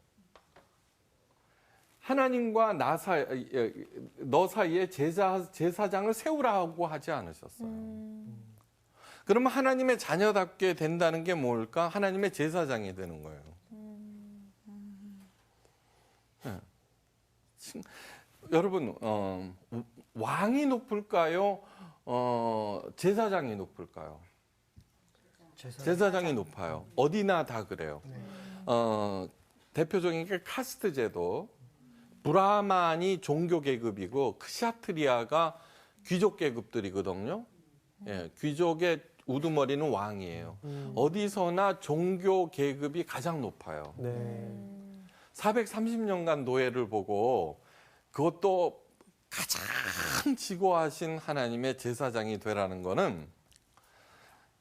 하나님과 너 사이에 제사장을 세우라고 하지 않으셨어요. 그러면 하나님의 자녀답게 된다는 게 뭘까? 하나님의 제사장이 되는 거예요. 네. 여러분, 왕이 높을까요? 제사장이 높을까요? 제사장이 높아요. 어디나 다 그래요. 대표적인 게 카스트 제도. 브라만이 종교 계급이고 크샤트리아가 귀족 계급들이거든요. 예, 귀족의 우두머리는 왕이에요. 어디서나 종교 계급이 가장 높아요. 네. 430년간 노예를 보고 그것도 가장 지고하신 하나님의 제사장이 되라는 거는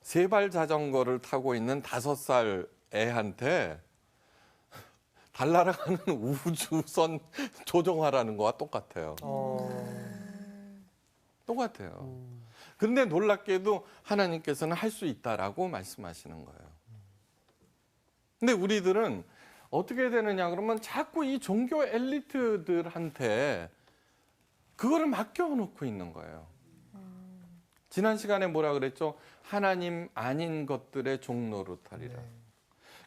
세발 자전거를 타고 있는 5살 애한테 달 날아가는 우주선 조종하라는 거와 똑같아요. 똑같아요. 근데 놀랍게도 하나님께서는 할 수 있다라고 말씀하시는 거예요. 근데 우리들은 어떻게 되느냐 그러면 자꾸 이 종교 엘리트들한테 그거를 맡겨놓고 있는 거예요. 지난 시간에 뭐라 그랬죠? 하나님 아닌 것들의 종노릇하리라.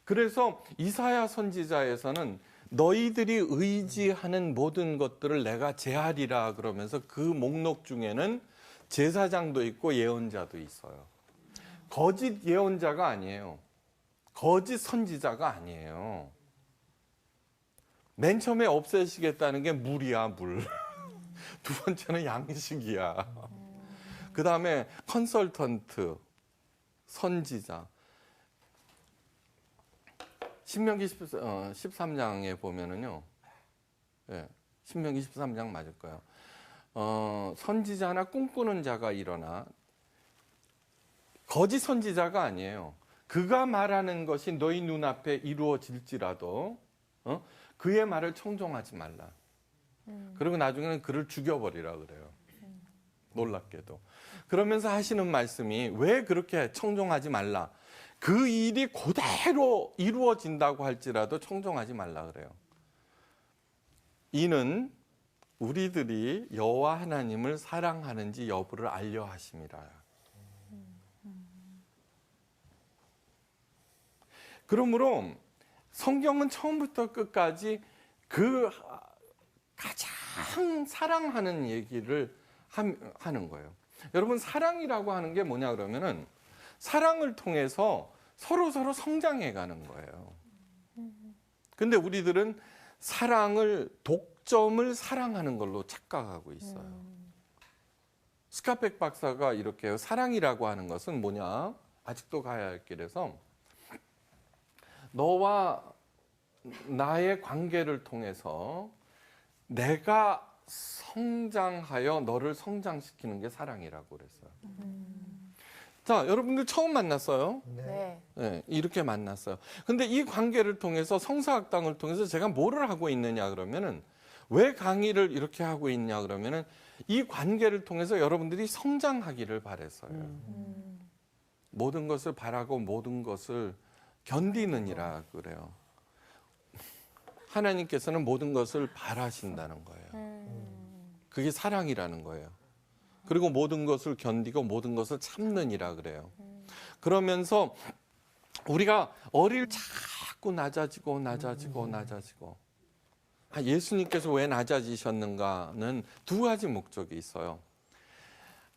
그래서 이사야 선지자에서는 너희들이 의지하는 모든 것들을 내가 제하리라 그러면서 그 목록 중에는 제사장도 있고 예언자도 있어요. 거짓 예언자가 아니에요. 거짓 선지자가 아니에요. 맨 처음에 없애시겠다는 게 물이야, 물. 두 번째는 양식이야. 그다음에 컨설턴트, 선지자. 신명기 13장에 보면은요. 예, 신명기 13장 맞을 거예요. 선지자나 꿈꾸는 자가 일어나 거짓 선지자가 아니에요. 그가 말하는 것이 너희 눈앞에 이루어질지라도 그의 말을 청종하지 말라. 그리고 나중에는 그를 죽여버리라 그래요. 놀랍게도. 그러면서 하시는 말씀이 왜 그렇게 청종하지 말라. 그 일이 그대로 이루어진다고 할지라도 청종하지 말라 그래요. 이는 우리들이 여호와 하나님을 사랑하는지 여부를 알려 하심이라. 그러므로 성경은 처음부터 끝까지 그 가장 사랑하는 얘기를 하는 거예요. 여러분, 사랑이라고 하는 게 뭐냐 그러면은 사랑을 통해서 서로 성장해 가는 거예요. 근데 우리들은 독점을 사랑하는 걸로 착각하고 있어요. 스카펙 박사가 이렇게 해요. 사랑이라고 하는 것은 뭐냐? 아직도 가야 할 길에서 너와 나의 관계를 통해서 내가 성장하여 너를 성장시키는 게 사랑이라고 그랬어요. 자, 여러분들 처음 만났어요. 네. 네, 이렇게 만났어요. 근데 이 관계를 통해서 성사학당을 통해서 제가 뭐를 하고 있느냐 그러면은 왜 강의를 이렇게 하고 있냐 그러면은 이 관계를 통해서 여러분들이 성장하기를 바랬어요. 모든 것을 바라고 모든 것을 견디느니라 그래요. 하나님께서는 모든 것을 바라신다는 거예요. 그게 사랑이라는 거예요. 그리고 모든 것을 견디고 모든 것을 참느니라 그래요. 그러면서 우리가 자꾸 낮아지고 예수님께서 왜 낮아지셨는가는 두 가지 목적이 있어요.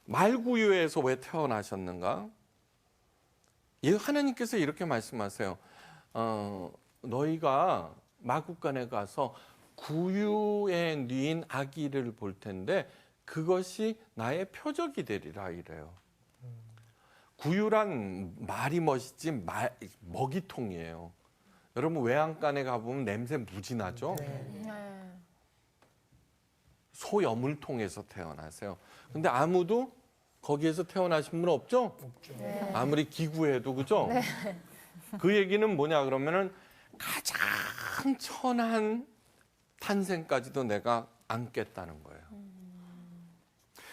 말구유에서 왜 태어나셨는가? 하나님께서 이렇게 말씀하세요. 너희가 마국간에 가서 구유에 뉘인 아기를 볼 텐데 그것이 나의 표적이 되리라 이래요. 구유란 말이 멋있지 먹이통이에요. 여러분 외양간에 가보면 냄새 무지 나죠? 소 여물통에서 태어나세요. 근데 아무도 거기에서 태어나신 분 없죠? 네. 아무리 기구해도 그죠? 그 얘기는 뭐냐 그러면은 가장 천한 탄생까지도 내가 안겠다는 거예요.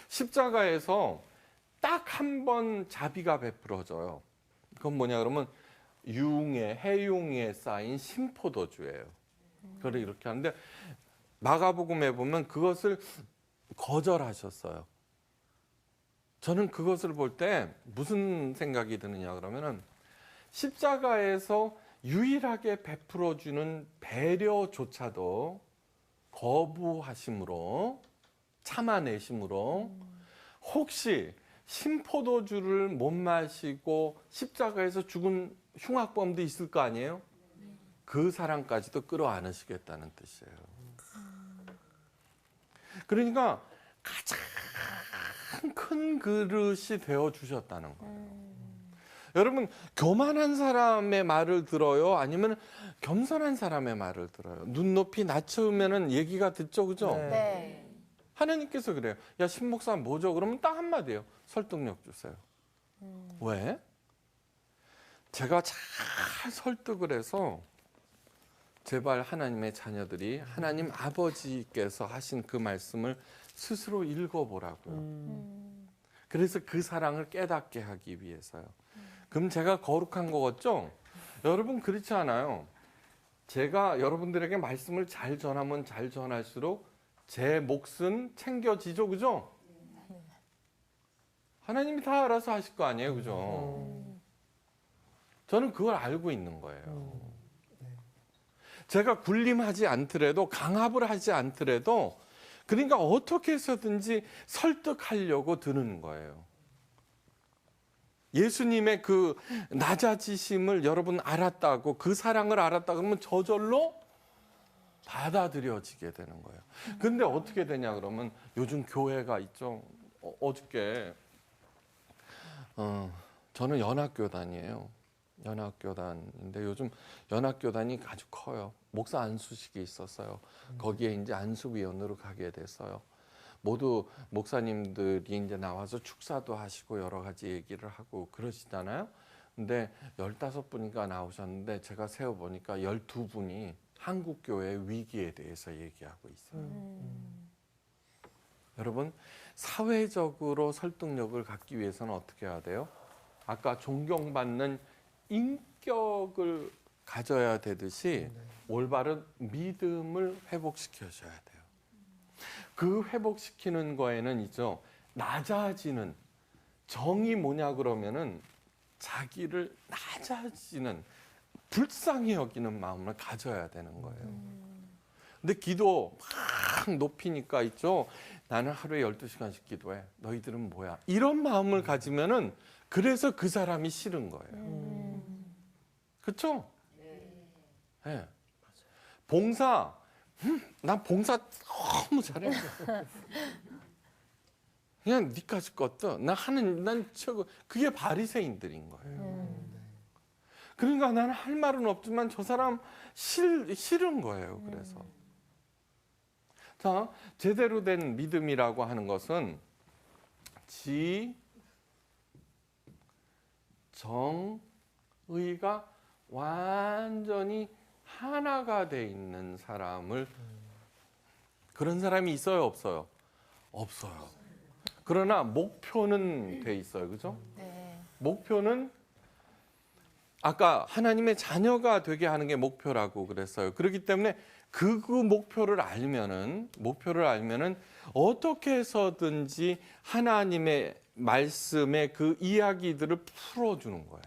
십자가에서 딱 한 번 자비가 베풀어져요. 그건 뭐냐 그러면 해융에 쌓인 심포도주예요. 그걸 이렇게 하는데 마가복음에 보면 그것을 거절하셨어요. 저는 그것을 볼 때 무슨 생각이 드느냐 그러면은 십자가에서 유일하게 베풀어주는 배려조차도 거부하심으로 참아내심으로 혹시 심포도주를 못 마시고 십자가에서 죽은 흉악범도 있을 거 아니에요? 그 사랑까지도 끌어안으시겠다는 뜻이에요. 그러니까 가장 큰 그릇이 되어주셨다는 거예요. 여러분 교만한 사람의 말을 들어요? 아니면 겸손한 사람의 말을 들어요? 눈높이 낮추면은 얘기가 듣죠, 그죠? 네. 하나님께서 그래요. 야, 신목사 뭐죠? 그러면 딱 한마디예요. 설득력 주세요. 왜? 제가 잘 설득을 해서 제발 하나님의 자녀들이 하나님 아버지께서 하신 그 말씀을 스스로 읽어보라고요. 그래서 그 사랑을 깨닫게 하기 위해서요. 그럼 제가 거룩한 거 같죠? 여러분 그렇지 않아요. 제가 여러분들에게 말씀을 잘 전하면 잘 전할수록 제 몫은 챙겨지죠, 그죠? 하나님이 다 알아서 하실 거 아니에요, 그죠? 저는 그걸 알고 있는 거예요. 제가 군림하지 않더라도 강압을 하지 않더라도 그러니까 어떻게 해서든지 설득하려고 드는 거예요. 예수님의 그 낮아지심을 여러분 알았다고 그 사랑을 알았다 그러면 저절로 받아들여지게 되는 거예요. 근데 어떻게 되냐 그러면 요즘 교회가 있죠. 어저께 저는 연합교단이에요. 연합교단인데 요즘 연합교단이 아주 커요. 목사 안수식이 있었어요. 거기에 이제 안수위원으로 가게 됐어요. 모두 목사님들이 이제 나와서 축사도 하시고 여러 가지 얘기를 하고 그러시잖아요. 근데 15분인가 나오셨는데 제가 세어보니까 12분이 한국교회의 위기에 대해서 얘기하고 있어요. 여러분, 사회적으로 설득력을 갖기 위해서는 어떻게 해야 돼요? 아까 존경받는 인격을 가져야 되듯이 올바른 믿음을 회복시켜줘야 돼요. 그 회복시키는 거에는 있죠. 낮아지는 정이 뭐냐 그러면은 자기를 낮아지는 불쌍히 여기는 마음을 가져야 되는 거예요. 근데 기도 막 높이니까 있죠. 나는 하루에 12시간씩 기도해. 너희들은 뭐야? 이런 마음을 가지면은 그래서 그 사람이 싫은 거예요. 그렇죠? 네. 봉사. 난 봉사 너무 잘해. 그냥 니까지 것도 난 최고. 그게 바리새인들인 거예요. 그러니까 나는 할 말은 없지만 저 사람 싫은 거예요. 그래서 자, 제대로 된 믿음이라고 하는 것은 정의가 완전히 하나가 돼 있는 사람을 그런 사람이 있어요, 없어요? 없어요. 그러나 목표는 돼 있어요, 그죠? 네. 목표는 아까 하나님의 자녀가 되게 하는 게 목표라고 그랬어요. 그렇기 때문에 그 목표를 알면은 어떻게 해서든지 하나님의 말씀의 그 이야기들을 풀어주는 거예요.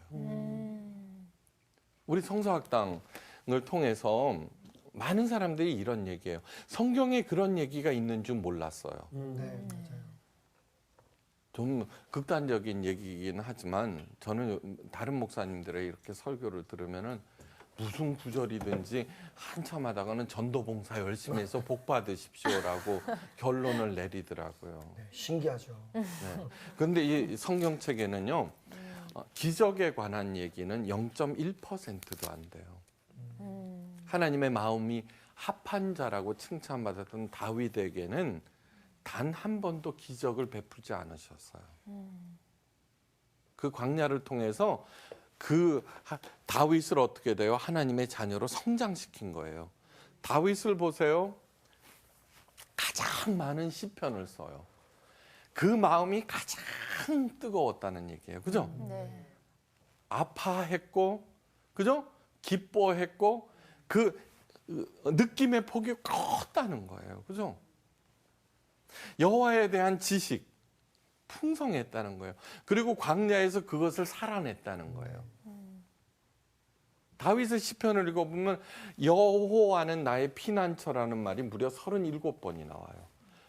우리 성서학당을 통해서 많은 사람들이 이런 얘기해요. 성경에 그런 얘기가 있는 줄 몰랐어요. 네, 맞아요. 좀 극단적인 얘기이긴 하지만 저는 다른 목사님들의 이렇게 설교를 들으면은 무슨 구절이든지 한참 하다가는 전도봉사 열심히 해서 복 받으십시오라고 결론을 내리더라고요. 네, 신기하죠. 그런데 이 성경책에는요, 기적에 관한 얘기는 0.1%도 안 돼요. 하나님의 마음이 합한 자라고 칭찬받았던 다윗에게는 단 한 번도 기적을 베풀지 않으셨어요. 그 광야를 통해서 그 다윗을 어떻게 돼요? 하나님의 자녀로 성장시킨 거예요. 다윗을 보세요. 가장 많은 시편을 써요. 그 마음이 가장 뜨거웠다는 얘기예요. 그죠? 네. 아파했고, 그죠? 기뻐했고, 그 느낌의 폭이 컸다는 거예요. 그죠? 여호와에 대한 지식, 풍성했다는 거예요. 그리고 광야에서 그것을 살아냈다는 거예요. 다윗의 시편을 읽어보면 여호와는 나의 피난처라는 말이 무려 37번이 나와요.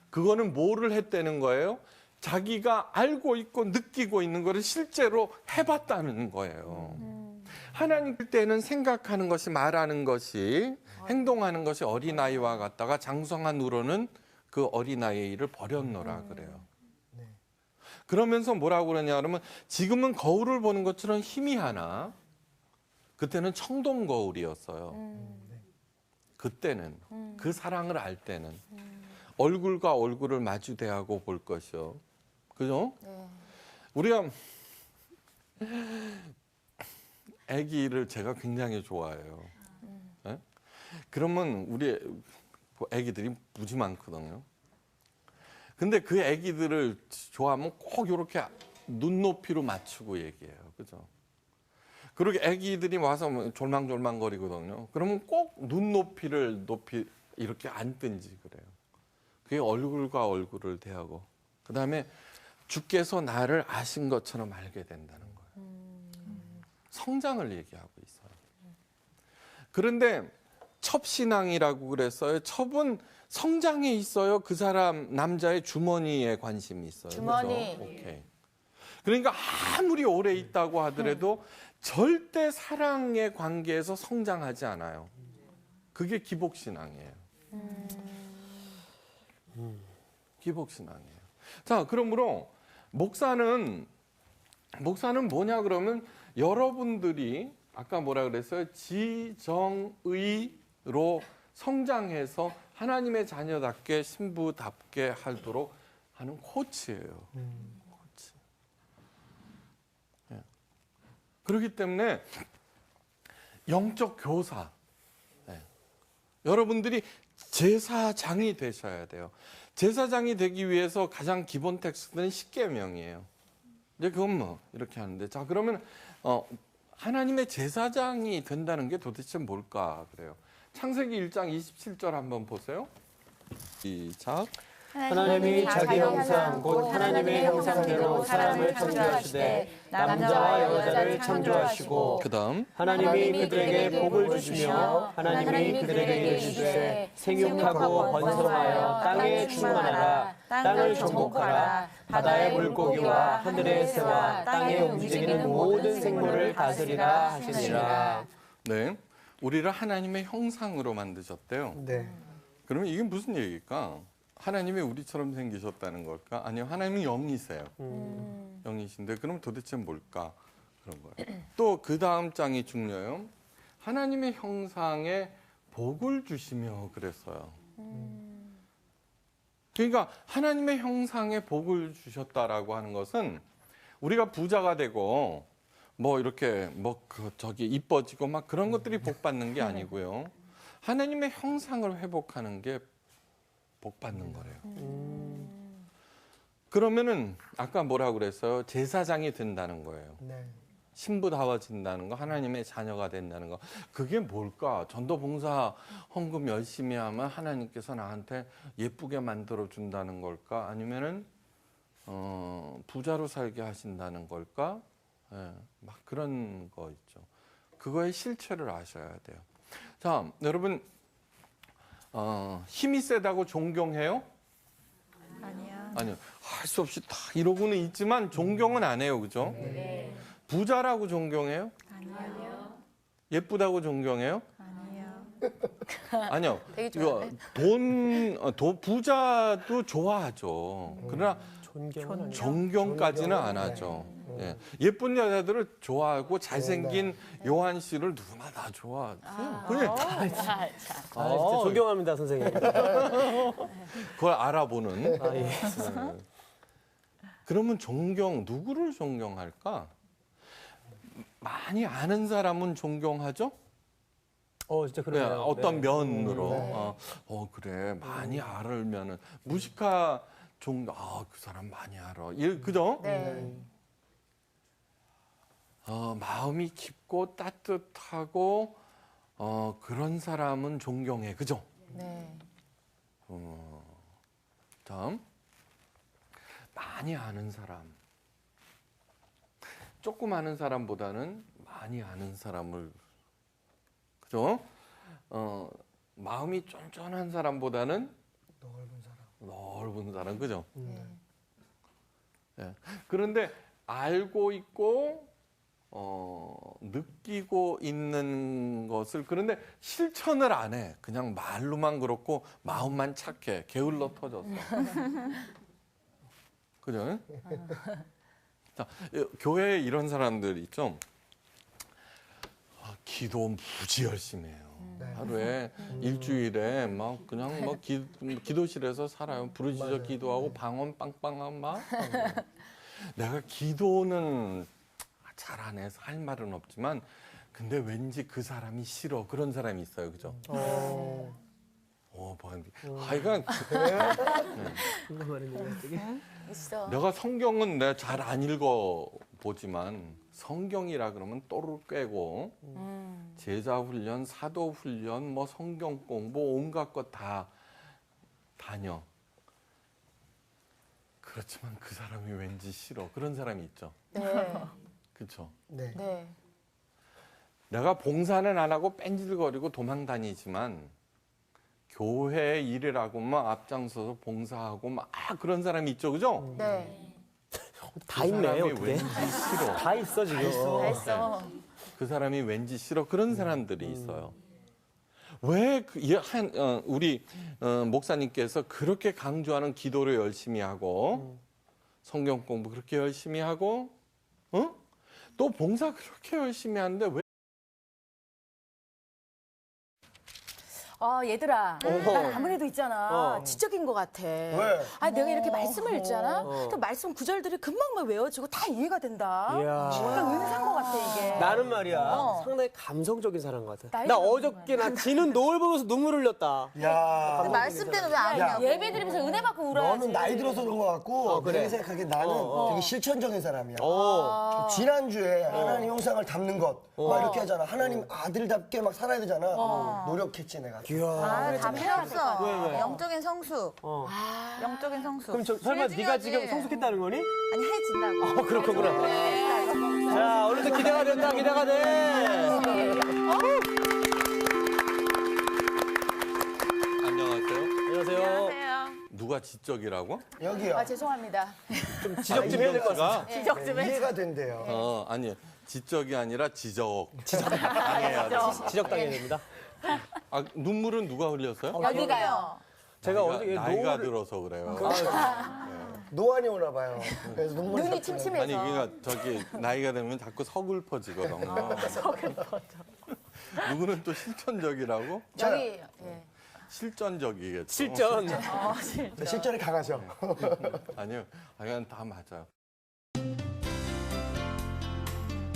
그거는 뭐를 했다는 거예요? 자기가 알고 있고 느끼고 있는 거를 실제로 해봤다는 거예요. 하나님 때는 생각하는 것이, 말하는 것이, 행동하는 것이 어린아이와 같다가 장성한 후로는 그 어린아이를 버렸노라 그래요. 그러면서 뭐라고 그러냐 그러면 지금은 거울을 보는 것처럼 희미하나 그때는 청동 거울이었어요. 그때는 그 사랑을 알 때는 얼굴과 얼굴을 마주 대하고 볼 것이요. 그죠? 네. 우리가 아기를 제가 굉장히 좋아해요. 네? 그러면 우리 아기들이 무지 많거든요. 근데 그 아기들을 좋아하면 꼭 이렇게 눈높이로 맞추고 얘기해요. 그죠? 그렇게 아기들이 와서 졸망졸망거리거든요. 그러면 꼭 눈높이를 높이 이렇게 앉든지 그래요. 그게 얼굴과 얼굴을 대하고 그다음에 주께서 나를 아신 것처럼 알게 된다는 거예요. 성장을 얘기하고 있어요. 그런데 첩신앙이라고 그랬어요. 첩은 성장에 있어요. 그 사람 남자의 주머니에 관심이 있어요. 주머니. 그렇죠? 오케이. 그러니까 아무리 오래 있다고 하더라도 절대 사랑의 관계에서 성장하지 않아요. 그게 기복신앙이에요. 기복신앙이에요. 자, 그러므로 목사는 목사는 뭐냐 그러면 여러분들이 아까 뭐라 그랬어요? 지정의로 성장해서 하나님의 자녀답게 신부답게 하도록 하는 코치예요. 코치. 예. 그렇기 때문에 영적 교사. 예. 여러분들이 제사장이 되셔야 돼요. 제사장이 되기 위해서 가장 기본 텍스트는 십계명이에요. 이제 그건 뭐 이렇게 하는데 자 그러면 하나님의 제사장이 된다는 게 도대체 뭘까 그래요. 창세기 1장 27절 한번 보세요. 시작. 하나님이 자기 형상 곧 하나님의 형상대로 사람을 창조하시되 남자와 여자를 창조하시고 그다음 하나님이 그들에게 복을 주시며 하나님이 그들에게 주시되 생육하고 번성하여 땅에 충만하라 땅을 정복하라 바다의 물고기와 하늘의 새와 땅에 움직이는 모든 생물을 다스리라 하시니라. 네, 우리를 하나님의 형상으로 만드셨대요. 네. 그러면 이게 무슨 얘기일까? 하나님이 우리처럼 생기셨다는 걸까? 아니요, 하나님은 영이세요. 영이신데 그럼 도대체 뭘까? 그런 거예요. 또 그 다음 장이 중요해요. 하나님의 형상에 복을 주시며 그랬어요. 그러니까 하나님의 형상에 복을 주셨다라고 하는 것은 우리가 부자가 되고 뭐 이렇게 저기 이뻐지고 막 그런 것들이 복 받는 게 아니고요. 하나님의 형상을 회복하는 게 복 받는 거래요. 그러면은 아까 뭐라고 그랬어요? 제사장이 된다는 거예요. 네. 신부다워진다는 거, 하나님의 자녀가 된다는 거. 그게 뭘까? 전도 봉사 헌금 열심히 하면 하나님께서 나한테 예쁘게 만들어 준다는 걸까? 아니면은 부자로 살게 하신다는 걸까? 예, 막 그런 거 있죠. 그거의 실체를 아셔야 돼요. 자, 여러분 힘이 세다고 존경해요? 아니요. 할 수 없이 다 이러고는 있지만 존경은 안 해요. 그죠? 네. 부자라고 존경해요? 아니요. 예쁘다고 존경해요? 아니요. 아니요. 되게 이거 부자도 좋아하죠. 그러나 존경은 아니에요. 존경까지는 안 하죠. 예. 예쁜 여자들을 좋아하고 잘생긴 요한 씨를 누구나 다 좋아하죠. 그냥 진짜 존경합니다, 선생님. 그걸 알아보는. 아, 예. 네. 그러면 누구를 존경할까? 많이 아는 사람은 존경하죠? 진짜 네, 그래요. 어떤 면으로. 그래. 많이 알면은. 무식하 그 사람 많이 알아. 그죠? 네. 마음이 깊고 따뜻하고 그런 사람은 존경해. 그죠? 네. 다음. 많이 아는 사람. 조금 아는 사람보다는 많이 아는 사람을, 그죠? 마음이 쫀쫀한 사람보다는 넓은 사람, 그죠? 네. 그런데 알고 있고, 느끼고 있는 것을, 그런데 실천을 안 해. 그냥 말로만 그렇고, 마음만 착해. 게을러 터졌어. 그죠? 자, 교회에 이런 사람들 있죠? 기도 무지 열심히 해요. 하루에 일주일에 막 그냥 막 기도실에서 살아요. 부르짖어 기도하고 방언 빵빵한 막. 내가 기도는 잘 안 해서 할 말은 없지만 근데 왠지 그 사람이 싫어. 그런 사람이 있어요. 그죠? 하여간 있어. 내가 성경은 내가 잘 안 읽어 보지만 성경이라 그러면 또를 꿰고 제자 훈련, 사도 훈련, 뭐 성경 공부 온갖 것 다 다녀. 그렇지만 그 사람이 왠지 싫어. 그런 사람이 있죠. 네. 그렇죠. 네. 네. 내가 봉사는 안 하고 뺀질거리고 도망 다니지만 교회 일이라고 막 앞장서서 봉사하고 막 그런 사람이 있죠, 그죠? 네. 다 그 있네, 사람이 어떻게. 왠지 싫어. 다 있어, 지금. 다 했어. 그 사람이 왠지 싫어. 그런 사람들이 있어요. 왜 우리 목사님께서 그렇게 강조하는 기도를 열심히 하고 성경 공부 그렇게 열심히 하고 어? 너 봉사 그렇게 열심히 하는데 왜? 얘들아, 난 아무래도 있잖아. 지적인 것 같아. 왜? 내가 이렇게 말씀을 읽잖아. 또 말씀 구절들이 금방 막 외워지고 다 이해가 된다. 이야. 약간 은사인 것 같아, 이게. 나는 말이야 상당히 감성적인 사람 같아. 나이가 나 어저께 나 지는 노을 보면서 눈물 흘렸다. 야, 근데 말씀 때는 왜 아니냐고. 예배 드리면서 은혜 받고 울어야지. 너는 나이 들어서 그런 것 같고 그래. 내가 생각하기에 나는 되게 실천적인 사람이야. 지난주에 하나님 형상을 담는 것 막 이렇게 하잖아. 하나님 아들답게 막 살아야 되잖아. 노력했지 내가. 다 필요 없어. 왜? 영적인 성수. 영적인 성수. 그럼 설마 네가 지금 성숙했다는 거니? 아니 해진다고. 그렇구나. 자, 오늘도 기대가 된다, 기대가 돼. 안녕하세요. 안녕하세요. 누가 지적이라고? 여기요. 죄송합니다. 좀 지적 좀 해야 될 것 같아. 지적 좀 해. 이해가 된대요. 아니 지적이 아니라 지적. 당해야 돼. 지적당해야 됩니다. 눈물은 누가 흘렸어요? 여기가요. 제가 어저께 나이가 노을을- 들어서 그래요. 노안이 오나 봐요. 그래서 눈물이 눈이 섞이는. 침침해서. 아니 그러니까 저기 나이가 되면 자꾸 서글퍼지거든요. 누구는 또 실천적이라고? 여기. 실전적이겠죠. 실전. 실전이 강하죠. 아니요, 그냥 다 맞아요.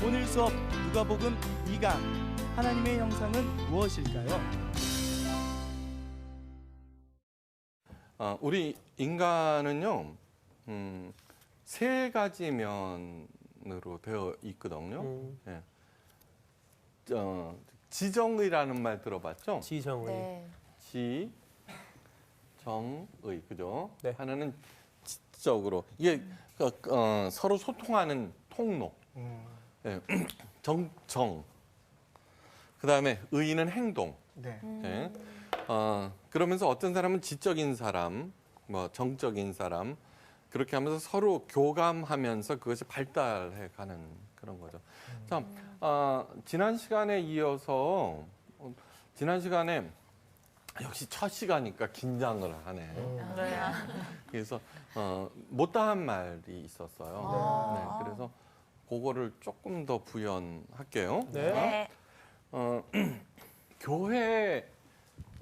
오늘 수업 누가복음 2강 하나님의 형상은 무엇일까요? 우리 인간은요, 세 가지 면으로 되어 있거든요. 예. 지정의라는 말 들어봤죠? 지성의. 네. 지정의, 그죠? 네. 하나는 지적으로 이게 서로 소통하는 통로. 예. 정. 그다음에 의는 행동. 네. 예. 그러면서 어떤 사람은 지적인 사람, 뭐 정적인 사람 그렇게 하면서 서로 교감하면서 그것이 발달해 가는 그런 거죠. 자, 지난 시간에 이어서 지난 시간에 역시 첫 시간이니까 긴장을 하네. 그래서 못다한 말이 있었어요. 네, 그래서 그거를 조금 더 부연할게요. 네.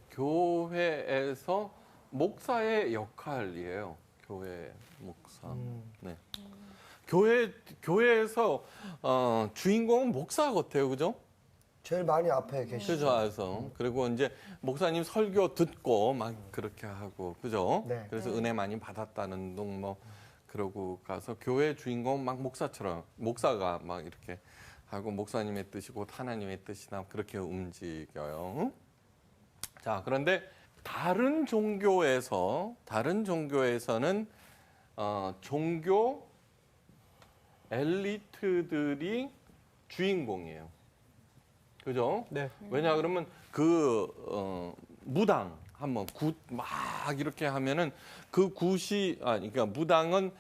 교회에서 목사의 역할이에요. 교회 목사. 네. 교회에서 주인공은 목사 같아요, 그죠? 제일 많이 앞에 계시죠. 그죠, 알아서. 그리고 이제 목사님 설교 듣고 막 그렇게 하고, 그죠? 네. 그래서 은혜 많이 받았다는 둥 뭐 그러고 가서 교회 주인공 막 목사처럼 목사가 막 이렇게 하고 목사님의 뜻이 곧 하나님의 뜻이나 그렇게 움직여요. 응? 자, 그런데 다른 종교에서는 종교 엘리트들이 주인공이에요. 그죠? 네. 왜냐 그러면 무당 한번 막 이렇게 하면은 그러니까 무당은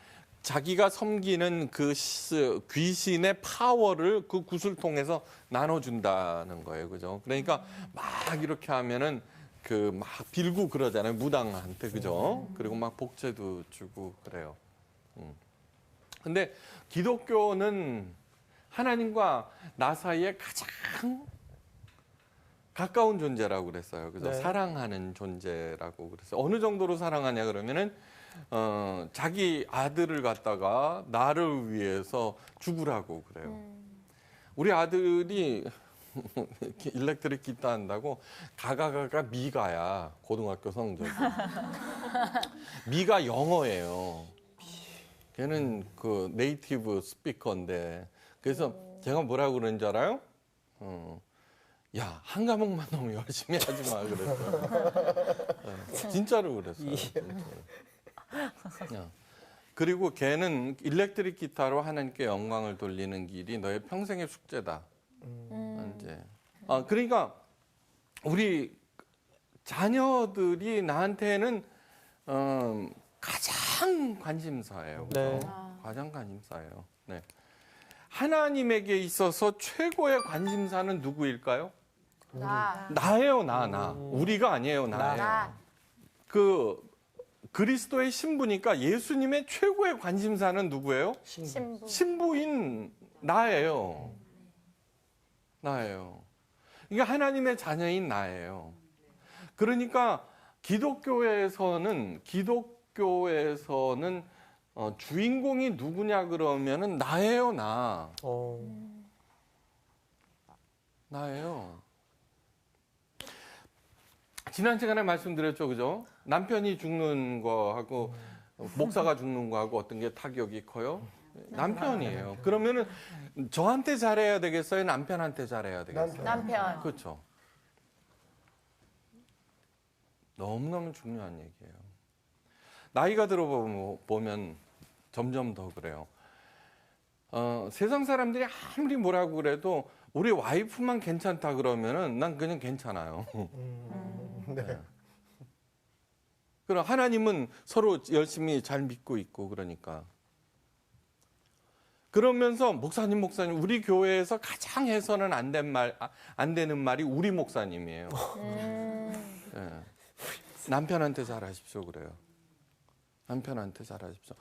자기가 섬기는 그 귀신의 파워를 그 굿을 통해서 나눠준다는 거예요, 그죠? 그러니까 막 이렇게 하면은 막 빌고 그러잖아요, 무당한테, 그죠? 그리고 막 복제도 주고 그래요. 근데 기독교는 하나님과 나 사이에 가장 가까운 존재라고 그랬어요. 그래서 네. 사랑하는 존재라고 그랬어요. 어느 정도로 사랑하냐 그러면은 자기 아들을 갖다가 나를 위해서 죽으라고 그래요. 우리 아들이 일렉트릭 기타 한다고 가가가가 미가야, 고등학교 성적이. 미가 영어예요. 걔는 그 네이티브 스피커인데, 그래서 제가 뭐라고 그러는 줄 알아요? 야, 한 과목만 너무 열심히 하지 마 그랬어. 진짜로 그랬어요. 그리고 걔는 일렉트릭 기타로 하나님께 영광을 돌리는 길이 너의 평생의 숙제다. 이제 그러니까 우리 자녀들이 나한테는 가장 관심사예요. 네. 가장 관심사예요. 네. 하나님에게 있어서 최고의 관심사는 누구일까요? 나예요, 나. 우리가 아니에요, 나예요. 그 그리스도의 신부니까 예수님의 최고의 관심사는 누구예요? 신부. 신부인 나예요. 나예요. 이게 하나님의 자녀인 나예요. 그러니까 기독교에서는 주인공이 누구냐 그러면은 나예요, 나. 나예요. 지난 시간에 말씀드렸죠, 그죠? 남편이 죽는 거하고 목사가 죽는 거하고 어떤 게 타격이 커요? 남편이에요. 그러면은 저한테 잘해야 되겠어요? 남편한테 잘해야 되겠어요? 남편. 그렇죠. 너무너무 중요한 얘기예요. 나이가 들어보면 점점 더 그래요. 세상 사람들이 아무리 뭐라고 그래도 우리 와이프만 괜찮다 그러면은 난 그냥 괜찮아요. 네. 그럼 하나님은 서로 열심히 잘 믿고 있고 그러니까. 그러면서 목사님 우리 교회에서 가장 해서는 안 되는 말이 우리 목사님이에요. 네. 남편한테 잘하십시오 그래요. 남편한테 잘하십시오.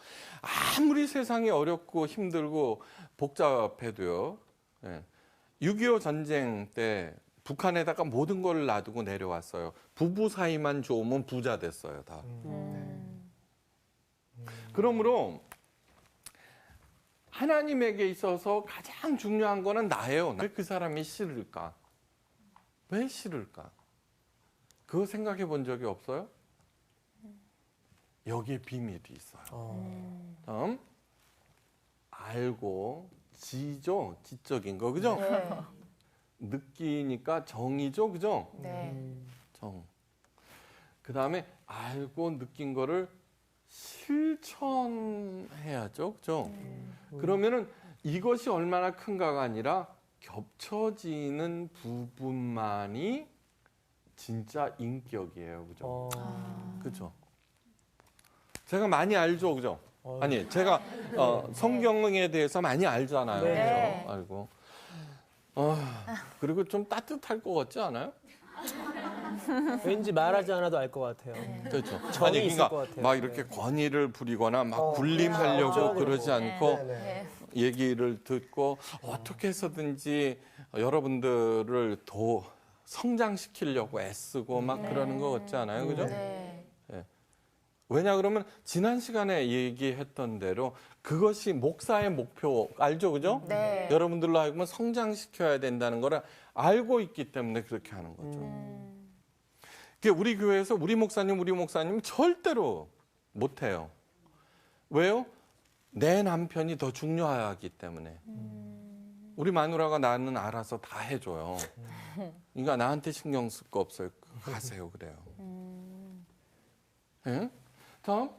아무리 세상이 어렵고 힘들고 복잡해도요. 네. 6.25 전쟁 때 북한에다가 모든 걸 놔두고 내려왔어요. 부부 사이만 좋으면 부자 됐어요, 다. 그러므로 하나님에게 있어서 가장 중요한 거는 나예요. 왜 그 사람이 싫을까? 왜 싫을까? 그거 생각해 본 적이 없어요? 여기에 비밀이 있어요. 다음, 알고 지죠? 지적인 거, 그죠? 네. 느끼니까 정이죠, 그죠? 네. 정. 그 다음에 알고 느낀 거를 실천해야죠, 그죠? 그러면은 이것이 얼마나 큰가가 아니라 겹쳐지는 부분만이 진짜 인격이에요, 그죠? 그죠? 제가 많이 알죠, 그죠? 아니, 제가 성경에 대해서 많이 알잖아요, 네. 그죠? 알고. 그리고 좀 따뜻할 것 같지 않아요? 왠지 말하지 않아도 알 것 같아요. 그렇죠. 정이 아니, 있을 그러니까 것 같아요. 막 이렇게 권위를 부리거나 막 군림하려고 그렇죠. 그러지 않고 네. 얘기를 듣고 어떻게 해서든지 여러분들을 더 성장시키려고 애쓰고 막 그러는 거 같지 않아요? 그죠? 네. 왜냐 그러면 지난 시간에 얘기했던 대로 그것이 목사의 목표 알죠? 그죠? 네. 여러분들로 하여금 성장시켜야 된다는 거를 알고 있기 때문에 그렇게 하는 거죠. 그게 우리 교회에서 우리 목사님 절대로 못해요. 왜요? 내 남편이 더 중요하기 때문에. 우리 마누라가 나는 알아서 다 해줘요. 그러니까 나한테 신경 쓸 거 없어요. 가세요 그래요. 네? 다음.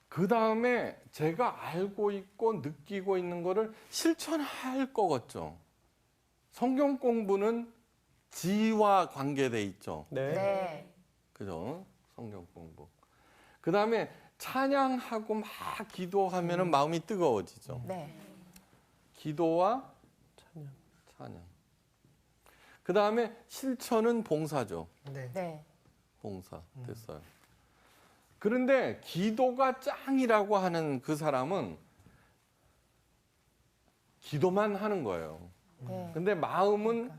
그 다음에 제가 알고 있고 느끼고 있는 거를 실천할 거겠죠. 성경 공부는 지와 관계돼 있죠. 네. 네. 그죠? 성경 공부. 그 다음에 찬양하고 막 기도하면은 마음이 뜨거워지죠. 네. 기도와 찬양. 그 다음에 실천은 봉사죠. 네. 네. 봉사. 됐어요. 그런데 기도가 짱이라고 하는 그 사람은 기도만 하는 거예요. 네. 근데 마음은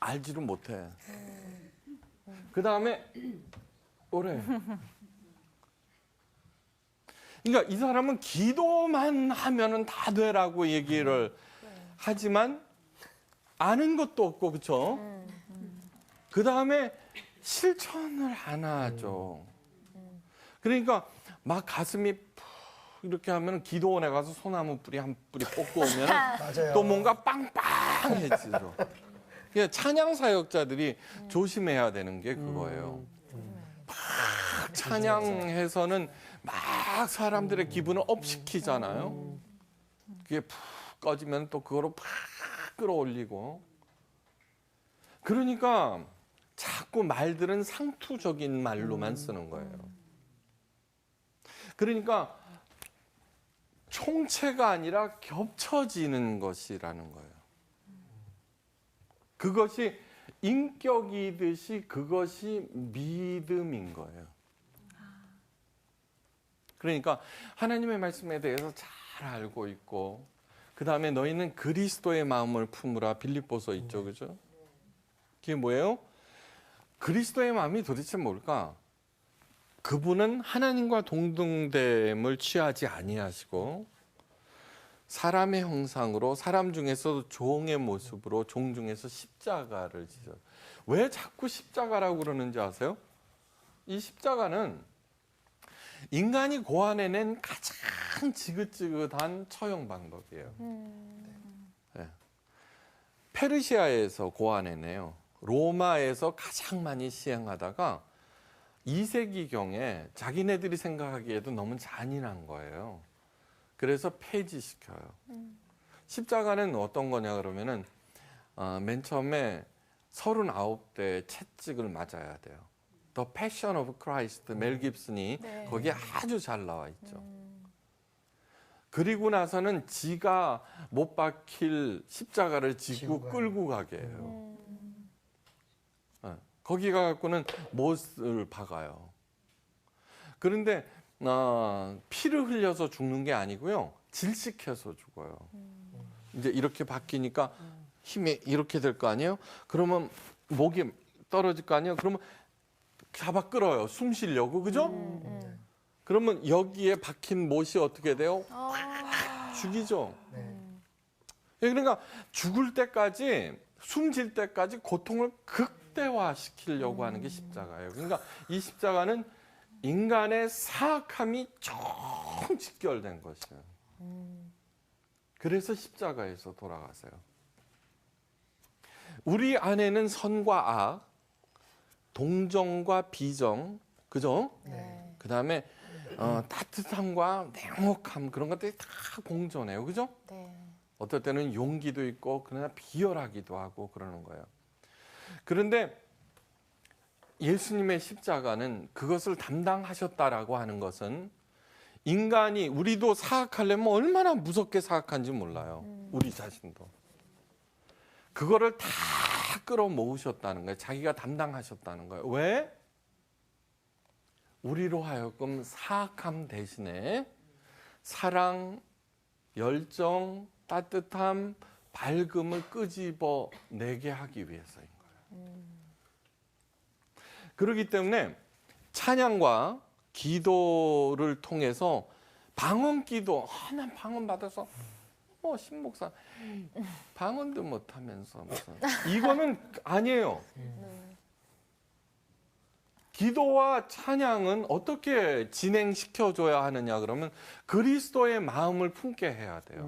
알지를 못해. 그 다음에 오래. 그러니까 이 사람은 기도만 하면은 다 되라고 얘기를 하지만 아는 것도 없고 그렇죠. 그 다음에 실천을 안 하죠. 그러니까 막 가슴이 푹 이렇게 하면 기도원에 가서 소나무 뿌리 한 뿌리 뽑고 오면 맞아요. 또 뭔가 빵빵해지죠. 그러니까 찬양 사역자들이 조심해야 되는 게 그거예요. 막 찬양해서는 막 사람들의 기분을 업시키잖아요. 그게 푹 꺼지면 또 그거로 팍 끌어올리고. 그러니까 자꾸 말들은 상투적인 말로만 쓰는 거예요. 그러니까 총체가 아니라 겹쳐지는 것이라는 거예요. 그것이 인격이듯이 그것이 믿음인 거예요. 그러니까 하나님의 말씀에 대해서 잘 알고 있고 그 다음에 너희는 그리스도의 마음을 품으라 빌립보서 있죠, 그죠? 그게 뭐예요? 그리스도의 마음이 도대체 뭘까? 그분은 하나님과 동등됨을 취하지 아니하시고 사람의 형상으로 사람 중에서도 종의 모습으로 종 중에서 십자가를 지셔. 왜 자꾸 십자가라고 그러는지 아세요? 이 십자가는 인간이 고안해낸 가장 지긋지긋한 처형 방법이에요. 네. 페르시아에서 고안해내요. 로마에서 가장 많이 시행하다가 2세기경에 자기네들이 생각하기에도 너무 잔인한 거예요. 그래서 폐지시켜요. 십자가는 어떤 거냐 그러면은 맨 처음에 39대 채찍을 맞아야 돼요. The Passion of Christ, 멜 깁슨이 거기에 아주 잘 나와 있죠. 그리고 나서는 지가 못 박힐 십자가를 지고 끌고 가게 해요. 거기 가갖고는 못을 박아요. 그런데 피를 흘려서 죽는 게 아니고요. 질식해서 죽어요. 이제 이렇게 박히니까 힘이 이렇게 될 거 아니에요? 그러면 목이 떨어질 거 아니에요? 그러면 잡아 끌어요. 숨 쉬려고. 그죠? 그러면 여기에 박힌 못이 어떻게 돼요? 죽이죠. 그러니까 죽을 때까지 숨질 때까지 고통을 극대화시키려고 하는 게 십자가예요. 그러니까 이 십자가는 인간의 사악함이 정 직결된 것이에요. 그래서 십자가에서 돌아가세요. 우리 안에는 선과 악, 동정과 비정, 그죠? 네. 그다음에 따뜻함과 냉혹함 그런 것들이 다 공존해요. 그죠? 네. 어떨 때는 용기도 있고 그러나 비열하기도 하고 그러는 거예요. 그런데 예수님의 십자가는 그것을 담당하셨다라고 하는 것은 인간이 우리도 사악하려면 얼마나 무섭게 사악한지 몰라요. 우리 자신도. 그거를 다 끌어모으셨다는 거예요. 자기가 담당하셨다는 거예요. 왜? 우리로 하여금 사악함 대신에 사랑, 열정, 따뜻함, 밝음을 끄집어내게 하기 위해서인 거예요. 그렇기 때문에 찬양과 기도를 통해서 방언기도 난 방언 받아서 신목사 방언도 못하면서 무슨 이거는 아니에요. 기도와 찬양은 어떻게 진행시켜줘야 하느냐 그러면 그리스도의 마음을 품게 해야 돼요.